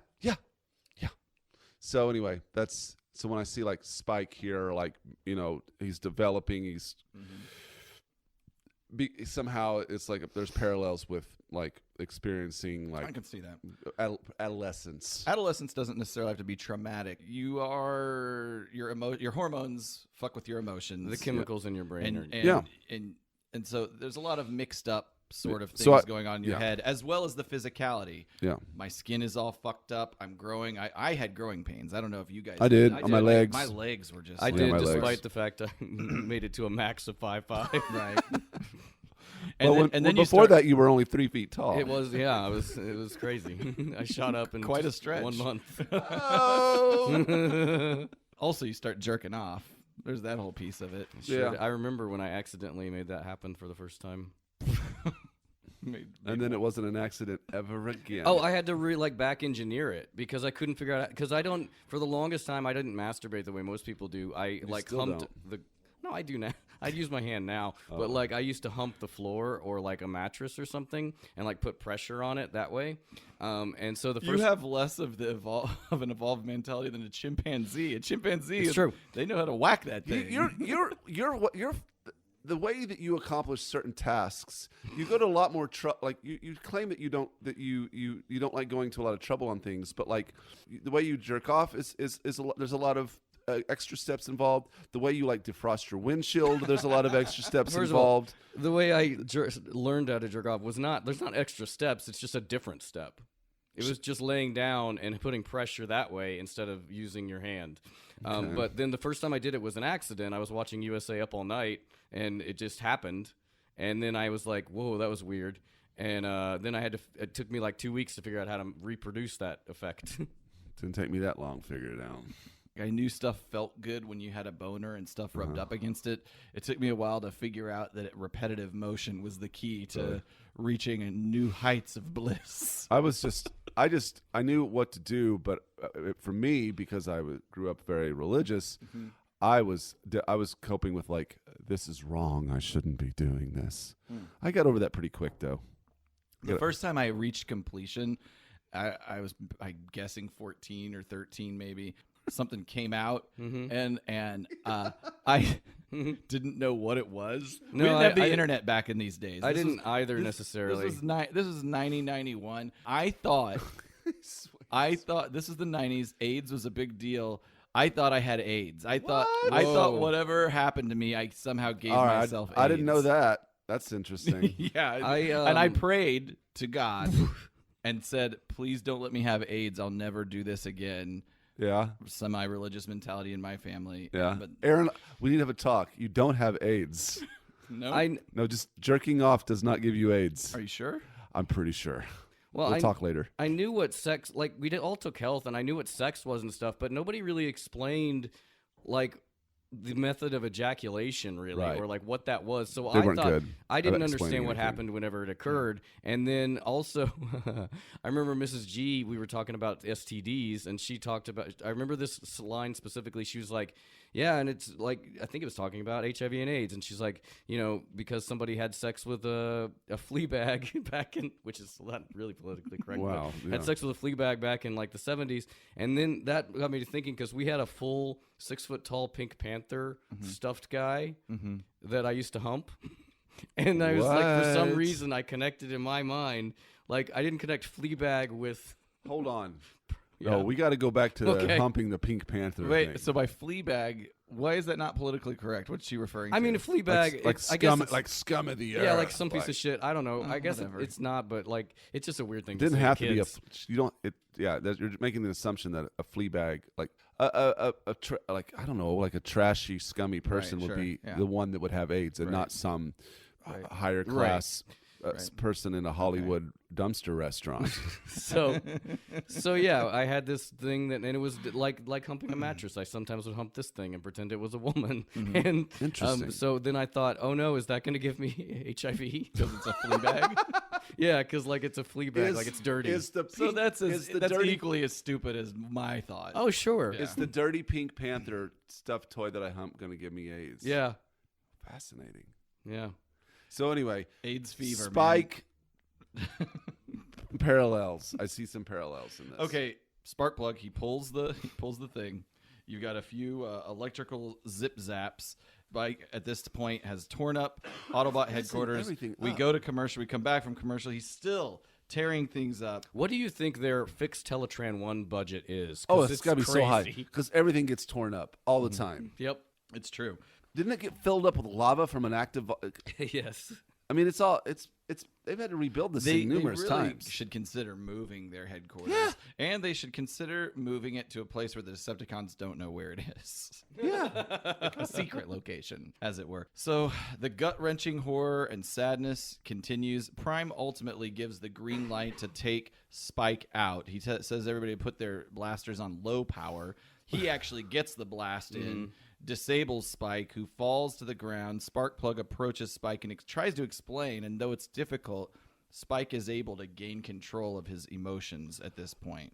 So anyway, so when I see like Spike here, like he's developing, he's somehow it's like there's parallels with like experiencing like I can see that. adolescence. Adolescence doesn't necessarily have to be traumatic. Your hormones fuck with your emotions. The chemicals in your brain. And so there's a lot of mixed up sort of things So going on in your head, as well as the physicality. Yeah. My skin is all fucked up. I'm growing. I had growing pains. I don't know if you guys I did on my legs. My legs were just I like, did, my despite legs. the fact I made it to a max of 5'5". right. Before that, you were only 3 feet tall. It was, yeah, it was crazy. I shot up in Quite a just stretch. 1 month. Also, you start jerking off. There's that whole piece of it. Yeah. I remember when I accidentally made that happen for the first time. And then it wasn't an accident ever again. Oh, I had to back engineer it because I couldn't figure out because for the longest time I didn't masturbate the way most people do. I still humped don't. No, I do now. I'd use my hand now, but like I used to hump the floor or like a mattress or something and like put pressure on it that way. And so the first You have less of an evolved mentality than a chimpanzee. A chimpanzee, It's true. They know how to whack that thing. You're the way that you accomplish certain tasks. You go to a lot more trouble. Like you claim that you don't like going to a lot of trouble on things, but like the way you jerk off is a lot, there's a lot of extra steps involved. The way you like defrost your windshield, there's a lot of extra steps First of all, involved. the way I learned how to jerk off there's not extra steps. It's just a different step. It was just laying down and putting pressure that way instead of using your hand. But then the first time I did it was an accident. I was watching USA Up All Night, and it just happened. And then I was like, whoa, that was weird. And then it took me like 2 weeks to figure out how to reproduce that effect. Didn't take me that long to figure it out. I knew stuff felt good when you had a boner and stuff rubbed up against it. It took me a while to figure out that repetitive motion was the key to reaching new heights of bliss. I knew what to do, but for me, because I grew up very religious, I was coping with like, this is wrong. I shouldn't be doing this. I got over that pretty quick though. The first time I reached completion, I was, I'm guessing 14 or 13 maybe. Something came out, and I didn't know what it was. No, we didn't have the I- internet back in these days. I This didn't was- either this- necessarily. This was 1991. I thought this is the 90s. AIDS was a big deal. I thought I had AIDS. I thought Whoa. whatever happened to me, I somehow gave All right, myself AIDS. I didn't know that. That's interesting. Yeah, and I prayed to God and said, "Please don't let me have AIDS. I'll never do this again." Yeah. Semi-religious mentality in my family. Yeah. But Aaron, we need to have a talk. You don't have AIDS. no. No, just jerking off does not give you AIDS. Are you sure? I'm pretty sure. Well, We'll talk later. I knew what sex, like we all took health, and I knew what sex was and stuff, but nobody really explained like the method of ejaculation, really, Right. or like what that was. So They I weren't thought good I at didn't explaining understand what anything. happened whenever it occurred, and then also I remember Mrs. G. We were talking about STDs, and she talked about. I remember this line specifically. She was like, "Yeah," and it's like I think it was talking about HIV and AIDS, and she's like, because somebody had sex with a flea bag back in, which is not really politically correct. Wow, but yeah. had sex with a flea bag back in like the 70s, and then that got me to thinking because we had a full 6 foot tall Pink Panther stuffed guy that I used to hump. And I was like, for some What? reason, I connected in my mind. Like, I didn't connect Fleabag with. Hold on. Yeah. No, we got to go back to Okay. humping the Pink Panther thing. Wait. So by Fleabag, why is that not politically correct? What's she referring to? I mean, a Fleabag. like I guess scum, it's- like scum of the earth. yeah, like some piece of shit. I don't know. I guess whatever. it's not, but like, it's just a weird thing. Didn't to say have to to be a. kids. You don't. It. Yeah. You're making the assumption that a flea bag, like like I don't know, like a trashy, scummy person would sure, be yeah. the one that would have AIDS, and Right. not some higher class Right. person in a Hollywood dumpster restaurant. So yeah, I had this thing and it was like humping a mattress. I sometimes would hump this thing and pretend it was a woman. And Interesting. so then I thought, oh no, is that going to give me HIV? Because it's a flea bag. Yeah, because like it's a flea bag, like it's dirty. Is the So pink, that's that's dirty, equally as stupid as my thought. Oh sure. Is the dirty Pink Panther stuffed toy that I hump going to give me AIDS? Yeah. Fascinating. Yeah. So anyway, AIDS fever. man. Spike parallels. I see some parallels in this. Okay, Sparkplug. He pulls the thing. You've got a few electrical zip zaps. Spike at this point has torn up Autobot headquarters. everything We up. go to commercial. We come back from commercial. He's still tearing things up. What do you think their fixed Teletran 1 budget is? 'Cause Oh, it's got to be so high crazy. because everything gets torn up all the time. Yep. It's true. Didn't it get filled up with lava from an active? Yes. I mean, it's all it's. They've had to rebuild this thing numerous really times. should consider moving their headquarters. Yeah. And they should consider moving it to a place where the Decepticons don't know where it is. Yeah. A secret location, as it were. So the gut-wrenching horror and sadness continues. Prime ultimately gives the green light to take Spike out. He says everybody put their blasters on low power. He actually gets the blast in, disables Spike, who falls to the ground. Sparkplug approaches Spike and tries to explain, and though it's difficult, Spike is able to gain control of his emotions at this point.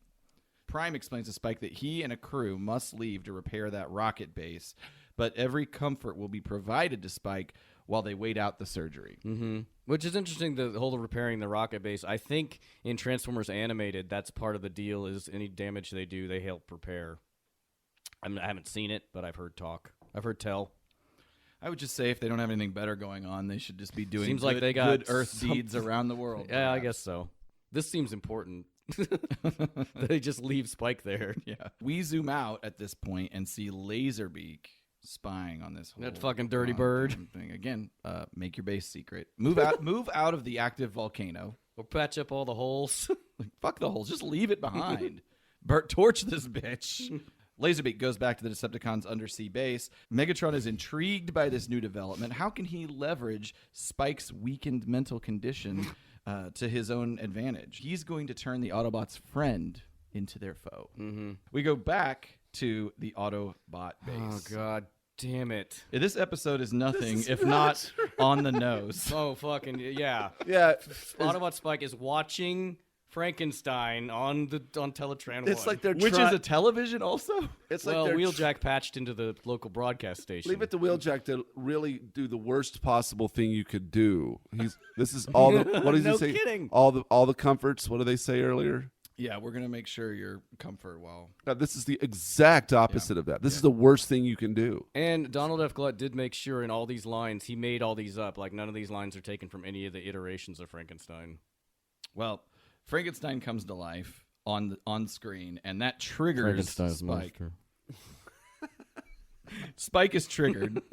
Prime explains to Spike that he and a crew must leave to repair that rocket base, but every comfort will be provided to Spike while they wait out the surgery. Mm-hmm. Which is interesting, the whole repairing the rocket base. I think in Transformers Animated, that's part of the deal is any damage they do, they help repair. I haven't seen it, but I've heard talk. I've heard tell. I would just say if they don't have anything better going on, they should just be doing Seems good, like they got good Earth deeds around the world. Yeah, I perhaps. guess so. This seems important. They just leave Spike there. Yeah. We zoom out at this point and see Laserbeak spying on this whole That fucking dirty bird. thing. Again, make your base secret. Move out of the active volcano. We'll patch up all the holes. Like, fuck the holes. Just leave it behind. Bert, torch this bitch. Laserbeak goes back to the Decepticons' undersea base. Megatron is intrigued by this new development. How can he leverage Spike's weakened mental condition to his own advantage? He's going to turn the Autobots' friend into their foe. Mm-hmm. We go back to the Autobot base. Oh, God damn it. This episode is nothing if not on the nose. Oh, fucking, yeah. Yeah. Autobot Spike is watching Frankenstein on Teletran It's 1. like they're Which is a television also? It's well, like they're Wheeljack patched into the local broadcast station. leave it to Wheeljack to really do the worst possible thing you could do. This is all the what does No he say? kidding. All the comforts. What did they say earlier? Yeah, we're gonna make sure your comfort while. This is the exact opposite of that. This is the worst thing you can do. And Donald F. Glut did make sure in all these lines, he made all these up. Like, none of these lines are taken from any of the iterations of Frankenstein. Well, Frankenstein comes to life on screen, and that triggers Spike. Spike is triggered.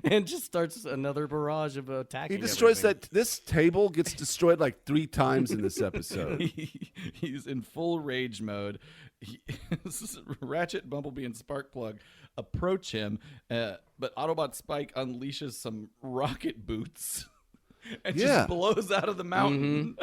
And just starts another barrage of attacking. He destroys everything. this table gets destroyed like 3 times in this episode. He's in full rage mode. Ratchet, Bumblebee, and Sparkplug approach him, but Autobot Spike unleashes some rocket boots and just blows out of the mountain.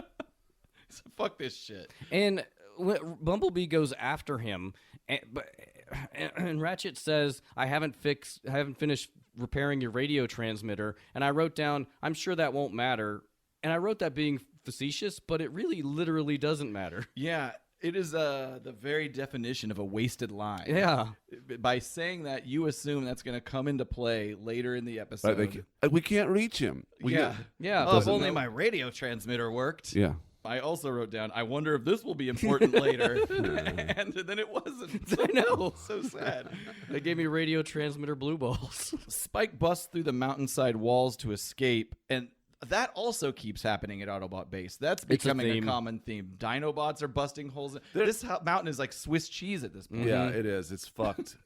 So fuck this shit. And Bumblebee goes after him, and Ratchet says, I haven't finished repairing your radio transmitter. And I wrote down, I'm sure that won't matter. And I wrote that being facetious, but it really literally doesn't matter. Yeah, it is the very definition of a wasted line. Yeah. By saying that, you assume that's going to come into play later in the episode. We can't reach him. Yeah. Oh, if only my radio transmitter worked. Yeah. I also wrote down, I wonder if this will be important later. And then it wasn't. I know. So sad. They gave me radio transmitter blue balls. Spike busts through the mountainside walls to escape, and that also keeps happening at Autobot Base. That's becoming a common theme. Dinobots are busting holes. This mountain is like Swiss cheese at this point. Yeah, it is. It's fucked.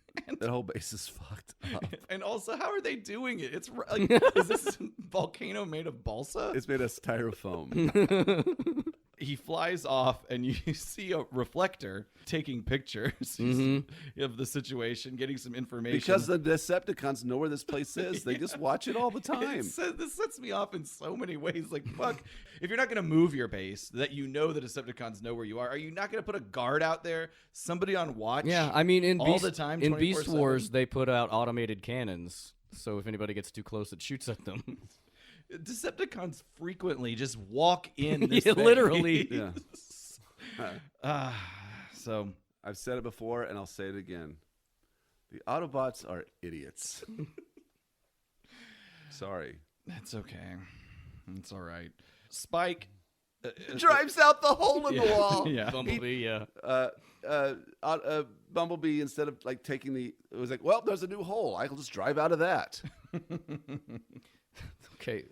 That whole base is fucked up. And also, how are they doing it? It's like, is this volcano made of balsa? It's made of styrofoam. He flies off, and you see a reflector taking pictures of the situation, getting some information. Because the Decepticons know where this place is. They just watch it all the time. This sets me off in so many ways. Like, fuck, if you're not going to move your base, that you know the Decepticons know where you are you not going to put a guard out there, somebody on watch? Yeah, I mean, all the time, in Beast 24/7? Wars, they put out automated cannons, so if anybody gets too close, it shoots at them. Decepticons frequently just walk in this thing. Literally. Yeah. So I've said it before, and I'll say it again. The Autobots are idiots. Sorry. That's okay. It's all right. Spike drives out the hole in the wall. Yeah. Bumblebee, Bumblebee, instead of like taking it was like, well, there's a new hole. I'll just drive out of that. Okay.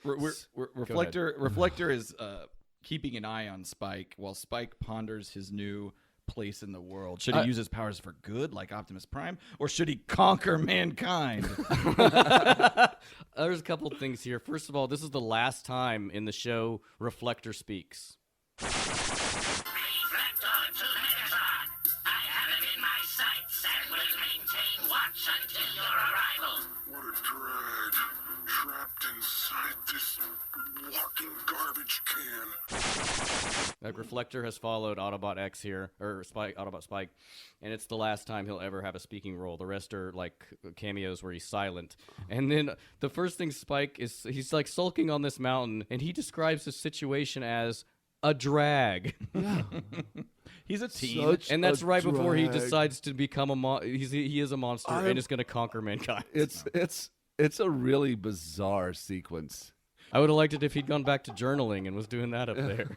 Reflector is keeping an eye on Spike while Spike ponders his new place in the world. Should he use his powers for good, like Optimus Prime, or should he conquer mankind? There's a couple things here. First of all, this is the last time in the show Reflector speaks. What a drag. Trapped inside this walking garbage can. Like, Reflector has followed Autobot X here, or Autobot Spike, and it's the last time he'll ever have a speaking role. The rest are like cameos where he's silent. And then the first thing Spike is, he's like sulking on this mountain, and he describes his situation as a drag. Yeah. He's a teen. And that's right before he drag. decides to become he is a monster and is going to conquer mankind. It's a really bizarre sequence. I would have liked it if he'd gone back to journaling and was doing that up there.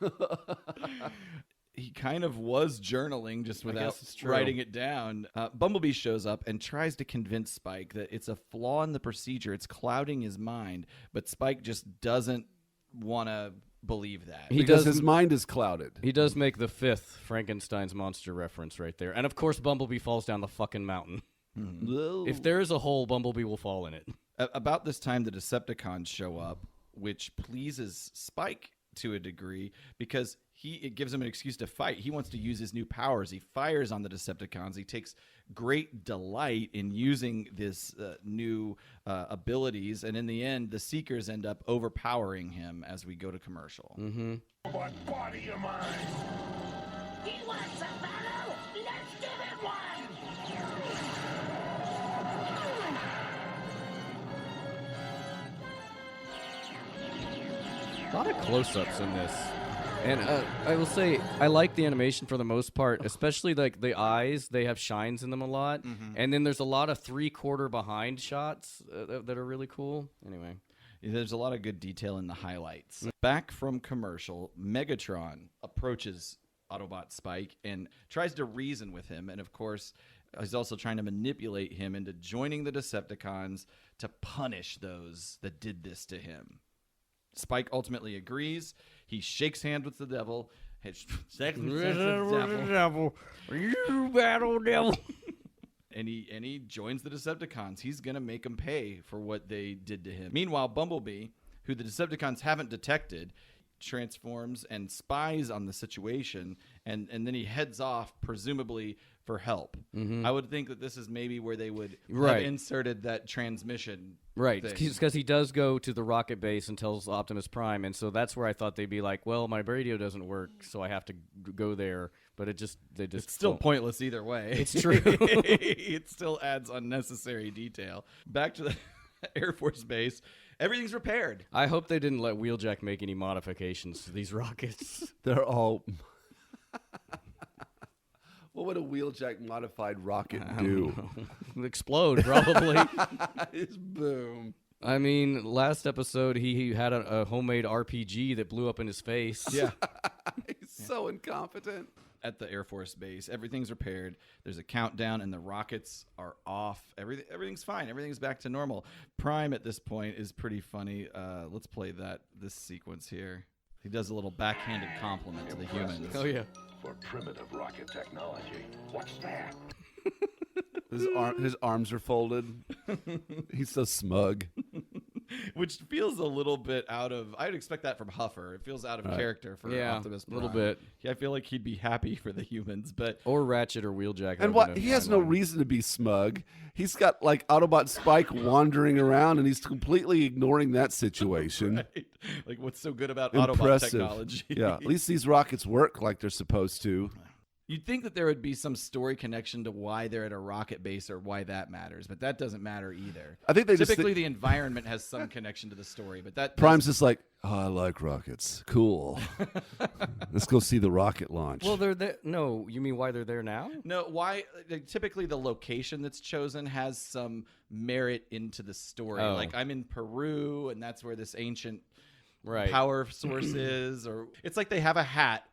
He kind of was journaling just without it's true. writing it down. Bumblebee shows up and tries to convince Spike that it's a flaw in the procedure. It's clouding his mind, but Spike just doesn't want to believe that. Because his mind is clouded. He does make the 5th Frankenstein's monster reference right there. And of course, Bumblebee falls down the fucking mountain. If there is a hole, Bumblebee will fall in it. About this time, the Decepticons show up, which pleases Spike to a degree because it gives him an excuse to fight. He wants to use his new powers. He fires on the Decepticons. He takes great delight in using this new abilities, and in the end, the Seekers end up overpowering him as we go to commercial. What body of mine? He wants a battle! Let's give him one! A lot of close-ups in this. And I will say, I like the animation for the most part, especially like the eyes. They have shines in them a lot. And then there's a lot of 3/4 behind shots that are really cool. Anyway. There's a lot of good detail in the highlights. Back from commercial, Megatron approaches Autobot Spike and tries to reason with him. And of course, he's also trying to manipulate him into joining the Decepticons to punish those that did this to him. Spike ultimately agrees. He shakes hands with the devil. Devil. You battle devil. And he joins the Decepticons. He's going to make them pay for what they did to him. Meanwhile, Bumblebee, who the Decepticons haven't detected, transforms and spies on the situation, and then he heads off, presumably for help. I would think that this is maybe where they would have inserted that transmission. Right, because he does go to the rocket base and tells Optimus Prime, and so that's where I thought they'd be like, well, my radio doesn't work, so I have to go there. But it's still pointless either way. It's true. It still adds unnecessary detail. Back to the Air Force Base. Everything's repaired. I hope they didn't let Wheeljack make any modifications to these rockets. They're all. What would a Wheeljack modified rocket do? Explode, probably. Just boom. I mean, last episode he had a homemade RPG that blew up in his face. Yeah. He's so incompetent. At the Air Force Base, everything's repaired. There's a countdown, and the rockets are off. Everything's fine. Everything's back to normal. Prime at this point is pretty funny. Let's play this sequence here. He does a little backhanded compliment to the humans. Oh yeah. For primitive rocket technology. What's that? His arms are folded. He's so smug. Which feels a little bit out of... I'd expect that from Huffer. It feels out of character for Optimus Prime. A little bit. Yeah, I feel like he'd be happy for the humans, but... Or Ratchet or Wheeljack. And what? He has no reason to be smug. He's got, like, Autobot Spike wandering around, and he's completely ignoring that situation. Right. Like, what's so good about Impressive. Autobot technology? Yeah, at least these rockets work like they're supposed to. You'd think that there would be some story connection to why they're at a rocket base or why that matters, but that doesn't matter either. I think they typically the environment has some connection to the story, but that Prime's just like, oh, I like rockets. Cool. Let's go see the rocket launch. Well, they're there. No, you mean why they're there now? No, why? Typically, the location that's chosen has some merit into the story. Oh. Like I'm in Peru, and that's where this ancient Right. power source is, or it's like they have a hat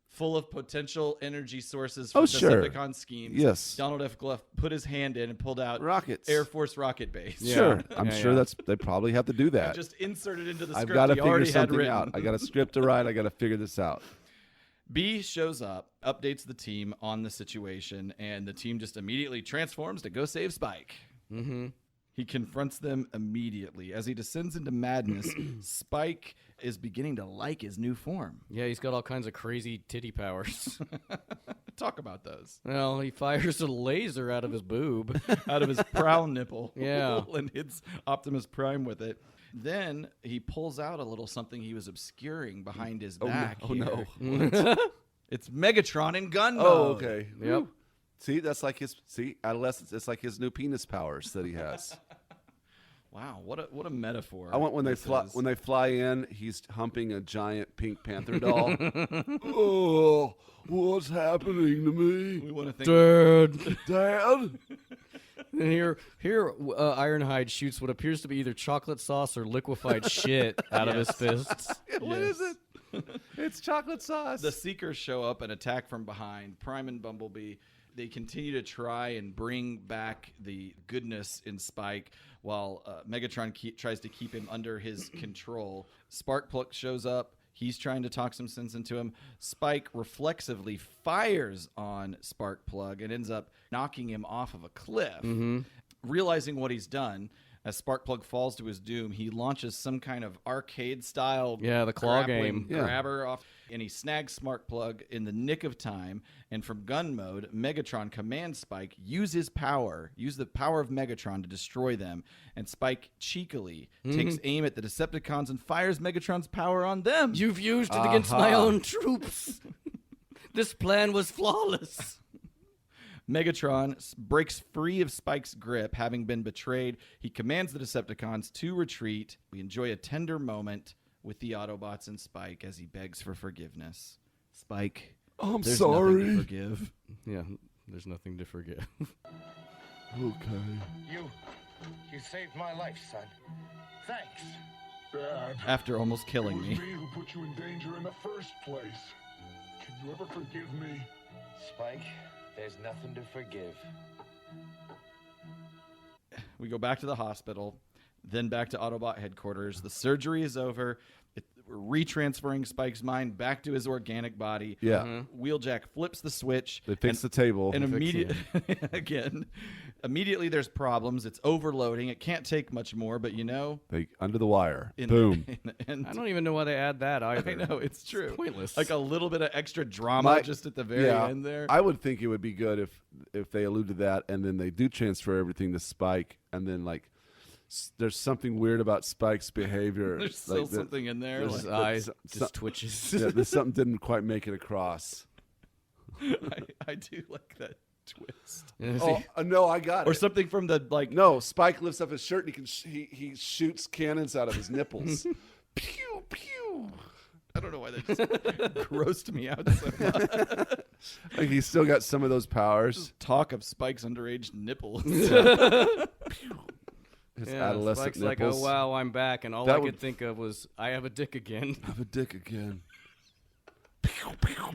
full of potential energy sources from the Decepticon schemes. Yes. Donald F. Gluff put his hand in and pulled out rockets. Air Force rocket base. Yeah. Sure. I'm Yeah, sure yeah. they probably have to do that. Just insert it into the I've script got to he figure already had something written. out. I got a script to write. I got to figure this out. B shows up, updates the team on the situation, and the team just immediately transforms to go save Spike. Mm-hmm. He confronts them immediately. As he descends into madness, Spike is beginning to like his new form. Yeah, he's got all kinds of crazy titty powers. Talk about those. Well, he fires a laser out of his boob. Out of his prow nipple. Yeah. And hits Optimus Prime with it. Then he pulls out a little something he was obscuring behind his back. Oh, no. It's Megatron in gun mode. Oh, okay. Yep. See, that's like adolescence. It's like his new penis powers that he has. Wow, what a metaphor. I want when they this fly is. when they fly in, he's humping a giant Pink Panther doll. Oh, what's happening to me, We want to think Dad? And here, Ironhide shoots what appears to be either chocolate sauce or liquefied shit out of his fists. What is it? It's chocolate sauce. the Seekers show up and attack from behind. Prime and Bumblebee, they continue to try and bring back the goodness in Spike while Megatron tries to keep him under his control. Sparkplug shows up. He's trying to talk some sense into him. Spike reflexively fires on Sparkplug and ends up knocking him off of a cliff. Realizing what he's done, as Sparkplug falls to his doom, he launches some kind of arcade-style Yeah, the claw grappling game. grabber off, and he snags Sparkplug in the nick of time. And from gun mode, Megatron commands Spike use the power of Megatron to destroy them. And Spike cheekily takes aim at the Decepticons and fires Megatron's power on them. You've used it against my own troops. This plan was flawless. Megatron breaks free of Spike's grip, having been betrayed. He commands the Decepticons to retreat. We enjoy a tender moment with the Autobots and Spike as he begs for forgiveness. Spike, I'm there's sorry. nothing to forgive. Yeah, there's nothing to forgive. Okay. You saved my life, son. Thanks. Dad, After almost killing it was me. me who put you in danger in the first place. Can you ever forgive me? Spike, there's nothing to forgive. We go back to the hospital, then back to Autobot headquarters. The surgery is over. We're retransferring Spike's mind back to his organic body. Yeah. Wheeljack flips the switch. They fix the table. And immediately there's problems. It's overloading. It can't take much more, but They under the wire. Boom. I don't even know why they add that either. I know, it's true. It's pointless. Like a little bit of extra drama just at the very end there. I would think it would be good if they alluded to that and then they do transfer everything to Spike and then there's something weird about Spike's behavior. There's still something in there. His eyes just twitches. Yeah, there's something didn't quite make it across. I do like that twist. No, I got it. Or something from the No, Spike lifts up his shirt and he shoots cannons out of his nipples. Pew pew. I don't know why that just grossed me out so much. Like he's still got some of those powers. Talk of Spike's underage nipples. His Yeah, adolescent Spike's like, nipples. oh wow, I'm back, and all That I would- could think of was, I have a dick again. I have a dick again.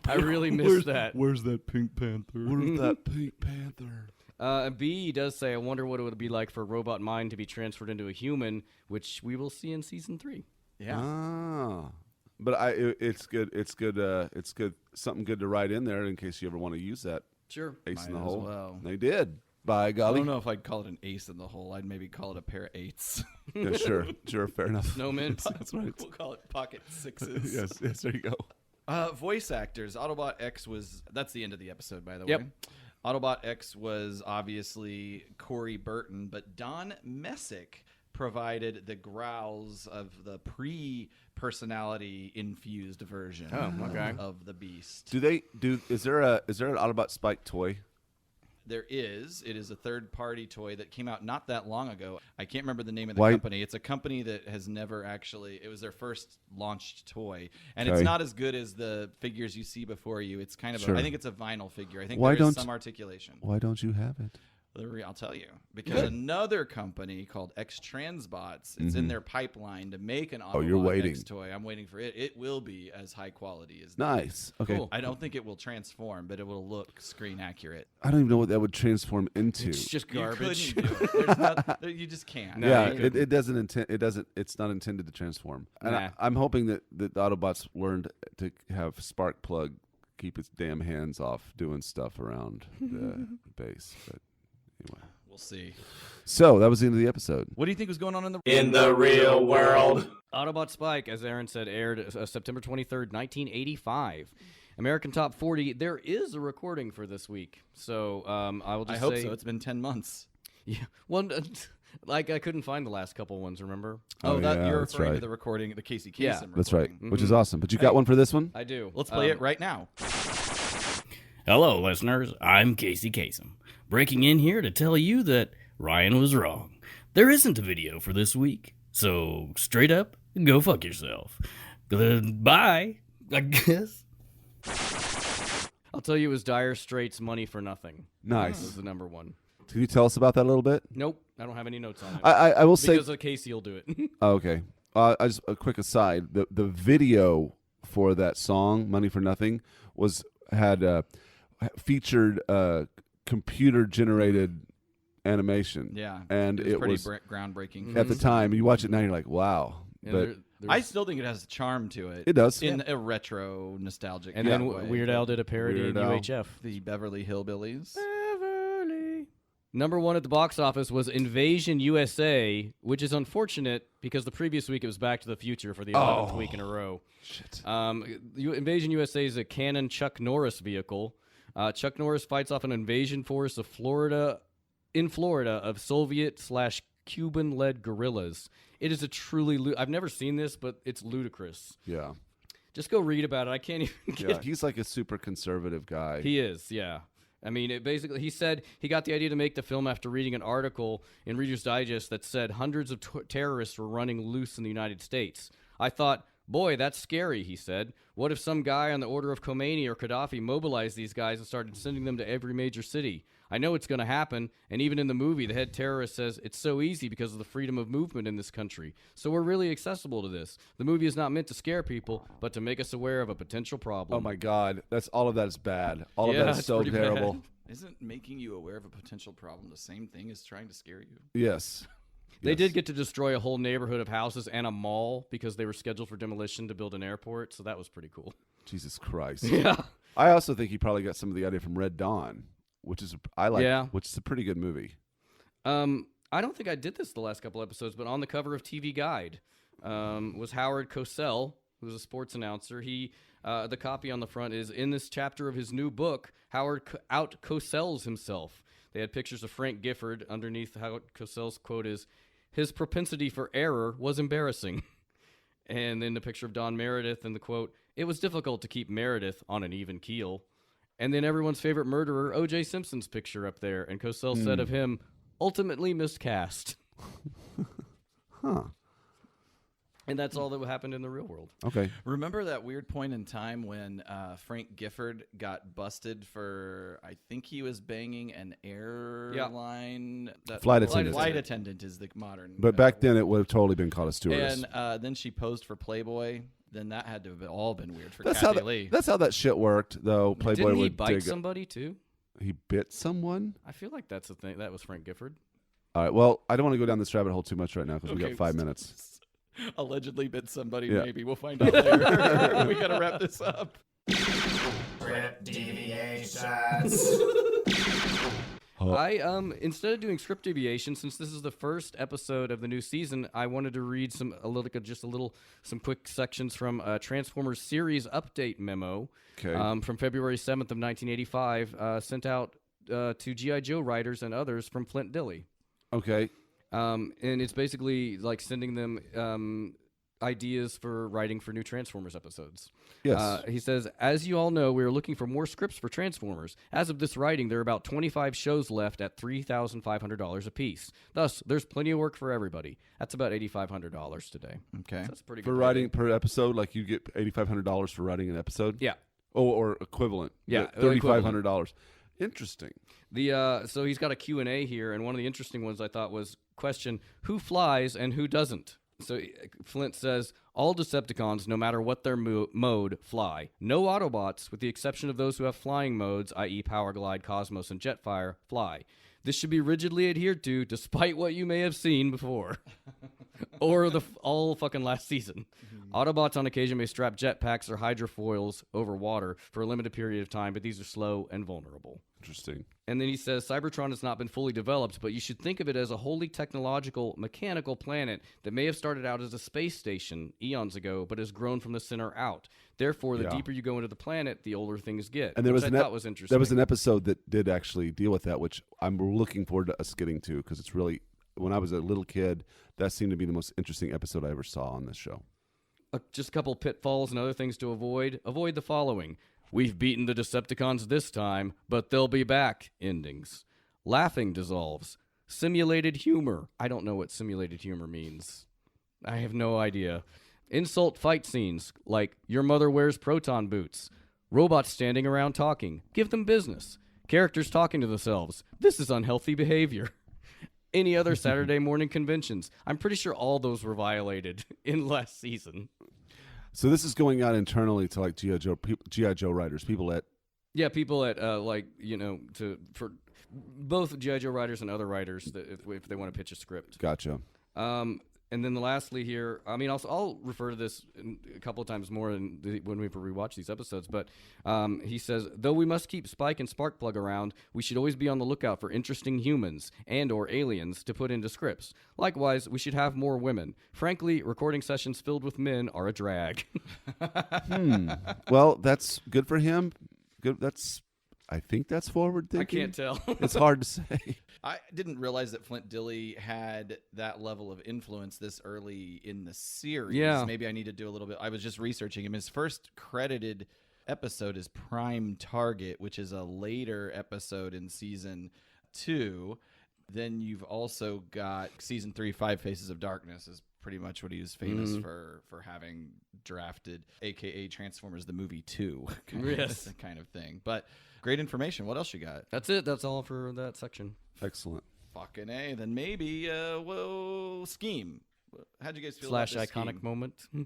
I really missed that. Where's that Pink Panther? Where's that Pink Panther? B does say, I wonder what it would be like for a robot mind to be transferred into a human, which we will see in season 3. Yeah. Ah. But it's good. It's good. It's good. Something good to write in there in case you ever want to use that. Sure. Ace in the Might as hole. well. They did. By I golly. don't know if I'd call it an ace in the hole. I'd maybe call it a pair of eights. Yeah, sure. Fair enough. No mint. That's right. We'll call it pocket sixes. Yes. There you go. Voice actors. Autobot X was... That's the end of the episode, by the Yep. way. Autobot X was obviously Corey Burton, but Don Messick provided the growls of the pre-personality infused version of the Beast. Is there an Autobot Spike toy? There is. It is a third-party toy that came out not that long ago. I can't remember the name of the Why- company. It's a company that has never actually... It was their first launched toy. And Okay. it's not as good as the figures you see before you. It's kind of Sure. I think it's a vinyl figure. I think Why there is don't- some articulation. Why don't you have it? I'll tell you. Because another company called X Transbots, it's in their pipeline to make an Autobot you're waiting. X toy. I'm waiting for it. It will be as high quality as Nice. Okay. Cool. I don't think it will transform, but it will look screen accurate. I don't even know what that would transform into. It's just You garbage. couldn't do it. There's not, you just can't. No, yeah, you couldn't. it doesn't intend. It doesn't. It's not intended to transform. And Nah. I'm hoping that the Autobots learned to have Sparkplug keep its damn hands off doing stuff around the base. But anyway, We'll see. so that was the end of the episode. What do you think was going on in the real world. Autobot Spike, as Aaron said, aired September 23rd, 1985. American Top 40. There is a recording for this week, so I will just I hope say, so. It's been 10 months. Yeah, well, like I couldn't find the last couple ones. Remember? Oh, yeah, you're that's referring to right. the recording, the Casey Kasem Yeah. recording. That's right, which is Mhm. awesome. But you got one for this one? I do. Let's play it right now. Hello, listeners. I'm Casey Kasem, breaking in here to tell you that Ryan was wrong. There isn't a video for this week, so straight up, go fuck yourself. Goodbye, I guess. I'll tell you, it was Dire Straits' "Money for Nothing." Nice. Was the number one. Can you tell us about that a little bit? Nope, I don't have any notes on it. I will say. Because Casey will do it. Oh, okay. I just a quick aside. The video for that song, "Money for Nothing," had featured computer generated animation. Yeah. and it was pretty was groundbreaking. at the time. You watch it now, you're like, wow. Yeah, But I still think it has a charm to it. It does. In a retro, nostalgic And kind then of way. Weird Al did a parody Weird in Al. UHF. The Beverly Hillbillies. Number one at the box office was Invasion USA, which is unfortunate because the previous week it was Back to the Future for the 11th week in a row. Shit. Invasion USA is a canon Chuck Norris vehicle. Chuck Norris fights off an invasion force of Florida of Soviet/Cuban-led guerrillas. It is a truly... I've never seen this, but it's ludicrous. Yeah. Just go read about it. I can't even get... Yeah. He's like a super conservative guy. He is, yeah. I mean, he said he got the idea to make the film after reading an article in Reader's Digest that said hundreds of terrorists were running loose in the United States. I thought, Boy, that's scary, he said. What if some guy on the order of Khomeini or Gaddafi mobilized these guys and started sending them to every major city? I know it's going to happen, and even in the movie, the head terrorist says it's so easy because of the freedom of movement in this country. So we're really accessible to this. The movie is not meant to scare people, but to make us aware of a potential problem. Oh my God, all of that is bad. All of that is so terrible. Bad. Isn't making you aware of a potential problem the same thing as trying to scare you? Yes. They did get to destroy a whole neighborhood of houses and a mall because they were scheduled for demolition to build an airport, so that was pretty cool. Jesus Christ. Yeah. I also think he probably got some of the idea from Red Dawn, which is which is a pretty good movie. I don't think I did this the last couple episodes, but on the cover of TV Guide was Howard Cosell, who's a sports announcer. The copy on the front is, in this chapter of his new book, Howard out-Cosells himself. They had pictures of Frank Gifford. Underneath Howard Cosell's quote is, his propensity for error was embarrassing. And then the picture of Don Meredith and the quote, it was difficult to keep Meredith on an even keel. And then everyone's favorite murderer, O.J. Simpson's picture up there. And Cosell said of him, ultimately miscast. Huh. And that's all that happened in the real world. Okay. Remember that weird point in time when Frank Gifford got busted for, I think he was banging an airline. Flight attendant. Flight attendant is the modern. But back then it would have totally been called a stewardess. And then she posed for Playboy. Then that had to have all been weird for that's Kathy how Lee. That's how that shit worked, though. Playboy Didn't he would bite somebody, too? He bit someone? I feel like that's the thing. That was Frank Gifford. All right. Well, I don't want to go down this rabbit hole too much right now because we got 5 minutes. Allegedly bit somebody, Yeah. maybe. We'll find out later. We got to wrap this up. Script deviations. Instead of doing script deviation, since this is the first episode of the new season, I wanted to read some quick sections from Transformers series update memo from February 7th of 1985, sent out to G.I. Joe writers and others from Flint Dilley. Okay. And it's basically like sending them ideas for writing for new Transformers episodes. Yes. He says, as you all know, we are looking for more scripts for Transformers. As of this writing, there are about 25 shows left at $3,500 apiece. Thus, there's plenty of work for everybody. That's about $8,500 today. Okay. So that's pretty good. For writing per episode, like you get $8,500 for writing an episode? Yeah. Oh, or equivalent. Yeah. $3,500. Interesting. So he's got a Q&A here, and one of the interesting ones I thought was, question, who flies and who doesn't? So Flint says, all Decepticons, no matter what their mode, fly. No Autobots, with the exception of those who have flying modes, i.e. Power Glide, Cosmos, and Jetfire, fly. This should be rigidly adhered to, despite what you may have seen before. Or all fucking last season. Autobots on occasion may strap jetpacks or hydrofoils over water for a limited period of time, but these are slow and vulnerable. Interesting. And then he says, Cybertron has not been fully developed, but you should think of it as a wholly technological, mechanical planet that may have started out as a space station eons ago, but has grown from the center out. Therefore, the deeper you go into the planet, the older things get. And there was I thought was interesting. There was an episode that did actually deal with that, which I'm looking forward to us getting to, because it's really, when I was a little kid, that seemed to be the most interesting episode I ever saw on this show. Just a couple pitfalls and other things to avoid. Avoid the following. We've beaten the Decepticons this time, but they'll be back. Endings. Laughing dissolves. Simulated humor. I don't know what simulated humor means. I have no idea. Insult fight scenes, like your mother wears proton boots. Robots standing around talking. Give them business. Characters talking to themselves. This is unhealthy behavior. Any other Saturday morning conventions. I'm pretty sure all those were violated in last season. So this is going out internally to like G.I. Joe writers, people at... Yeah, people at, for both G.I. Joe writers and other writers that if they want to pitch a script. Gotcha. And then lastly here, I mean, I'll refer to this a couple of times more when we rewatch these episodes, but he says, though we must keep Spike and Sparkplug around, we should always be on the lookout for interesting humans and or aliens to put into scripts. Likewise, we should have more women. Frankly, recording sessions filled with men are a drag. Well, that's good for him. Good. I think that's forward thinking. I can't tell. It's hard to say. I didn't realize that Flint Dilley had that level of influence this early in the series. Yeah. Maybe I need to do a little bit. I was just researching him. His first credited episode is Prime Target, which is a later episode in season 2. Then you've also got season 3, 5 Faces of Darkness is pretty much what he was famous for having drafted, aka Transformers the movie 2. Yes. Kind of thing. But great information. What else you got? That's it. That's all for that section. Excellent. Fucking A. Then maybe Scheme. How'd you guys feel / about this iconic scheme? moment. So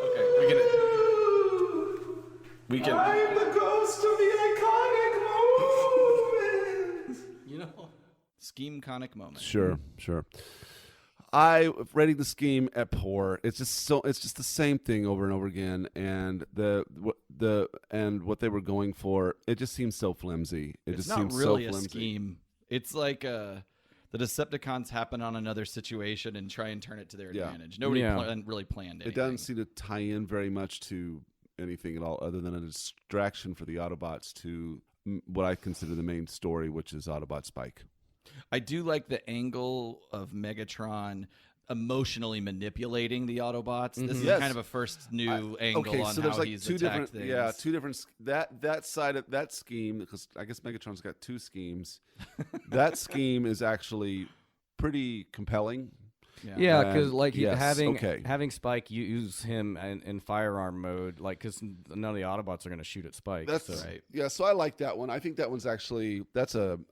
okay, we can I'm the ghost of the iconic moment. You know, Scheme-conic moment. Sure. I rating the scheme at poor. It's just the same thing over and over again, and what they were going for, it just seems so flimsy. It's not really a scheme. It's like the Decepticons happen on another situation and try and turn it to their advantage. Nobody really planned anything. It doesn't seem to tie in very much to anything at all, other than a distraction for the Autobots to what I consider the main story, which is Autobot Spike. I do like the angle of Megatron emotionally manipulating the Autobots. This is kind of a first new angle on how he's attacked things. Yeah, two different that side of that scheme, because I guess Megatron's got two schemes. That scheme is actually pretty compelling. Yeah, because having Spike use him in firearm mode, like because none of the Autobots are going to shoot at Spike. That's right. Yeah, so I like that one. I think that one's actually that's an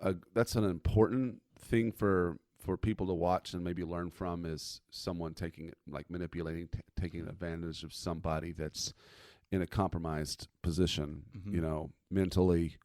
important thing for people to watch and maybe learn from, is someone manipulating, taking advantage of somebody that's in a compromised position, mentally,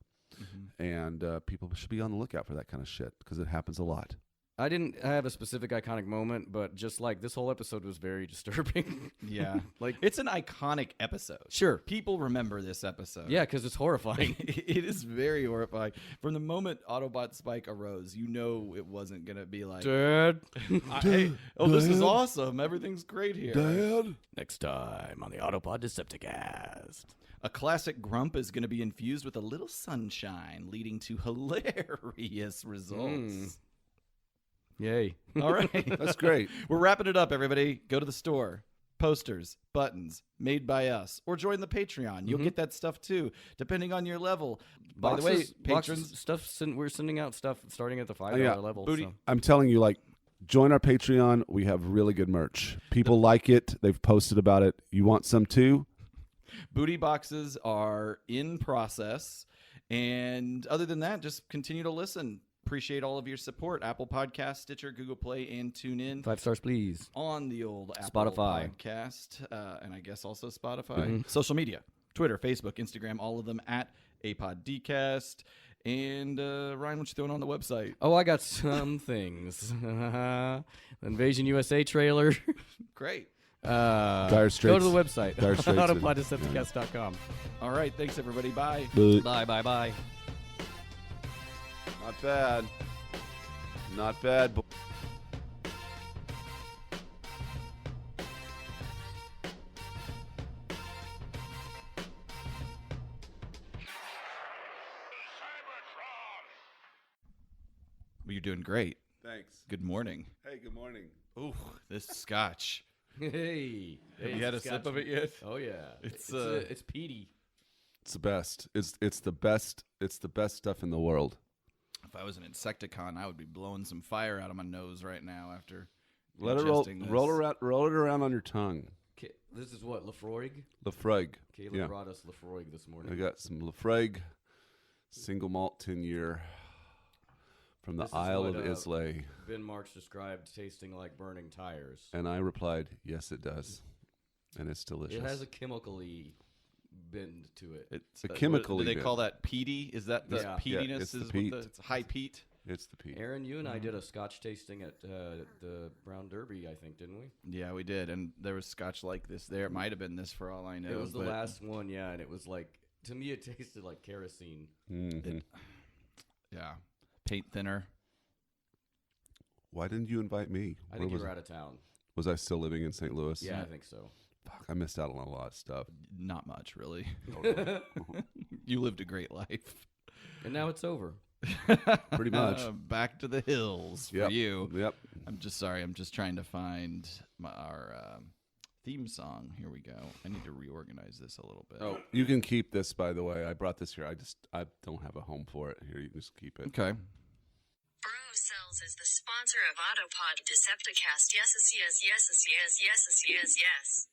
and people should be on the lookout for that kind of shit because it happens a lot. I didn't have a specific iconic moment, but just like this whole episode was very disturbing. Yeah. Like, it's an iconic episode. Sure. People remember this episode. Yeah, because it's horrifying. It is very horrifying. From the moment Autobot Spike arose, it wasn't going to be like, Dad. This is awesome. Everything's great here. Dad. Next time on the Autopod Decepticast. A classic grump is going to be infused with a little sunshine, leading to hilarious results. Yay. All right. That's great. We're wrapping it up, everybody. Go to the store. Posters, buttons, made by us. Or join the Patreon. You'll get that stuff, too, depending on your level. By the way, patrons... we're sending out stuff starting at the $5 level. Booty. So. I'm telling you, join our Patreon. We have really good merch. People like it. They've posted about it. You want some, too? Booty boxes are in process. And other than that, just continue to listen. Appreciate all of your support. Apple Podcasts, Stitcher, Google Play, and TuneIn. 5 stars, please. On the old Apple Spotify Podcast, and I guess also Spotify. Social media, Twitter, Facebook, Instagram, all of them at APDC. And Ryan, why don't you throw it on the website? Oh, I got some things. Invasion USA trailer. Great. Dire Straits. Go to the website. Dire Straits. AutopodDecepticast.com. All right. Thanks, everybody. Bye. Bye. Not bad. Not bad. Well, you're doing great. Thanks. Good morning. Hey, good morning. Ooh, this scotch. Hey. Have you had a sip of it yet? Oh yeah. It's peaty. It's the best. It's the best. It's the best stuff in the world. If I was an Insecticon, I would be blowing some fire out of my nose right now after Let it roll it around on your tongue. This is what, Lafroig? Lafroig. Caleb brought us Lafroig this morning. I got some Lafroig single malt 10-year from the Isle of Islay. Ben Marks described tasting like burning tires. And I replied, yes, it does. And it's delicious. It has a chemically bend to it. It's a chemical. Do they call that peaty? Is that the peatiness? Yeah, it's the peat. It's high peat. It's the peat. Aaron, you and I did a Scotch tasting at the Brown Derby, I think, didn't we? Yeah, we did, and there was Scotch like this. There, it might have been this for all I know. It was the last one, yeah, and it was like, to me, it tasted like kerosene. Mm-hmm. Yeah, paint thinner. Why didn't you invite me? I think you were out of town. Was I still living in St. Louis? Yeah, I think so. Fuck, I missed out on a lot of stuff. Not much, really. You lived a great life. And now it's over. Pretty much. Back to the hills for you. Yep. I'm just sorry. I'm just trying to find our theme song. Here we go. I need to reorganize this a little bit. Oh, you can keep this, by the way. I brought this here. I don't have a home for it. Here, you can just keep it. Okay. Brew sells Channels is the sponsor of Autopod Decepticast. Yes, yes, yes, yes, yes, yes, yes, yes.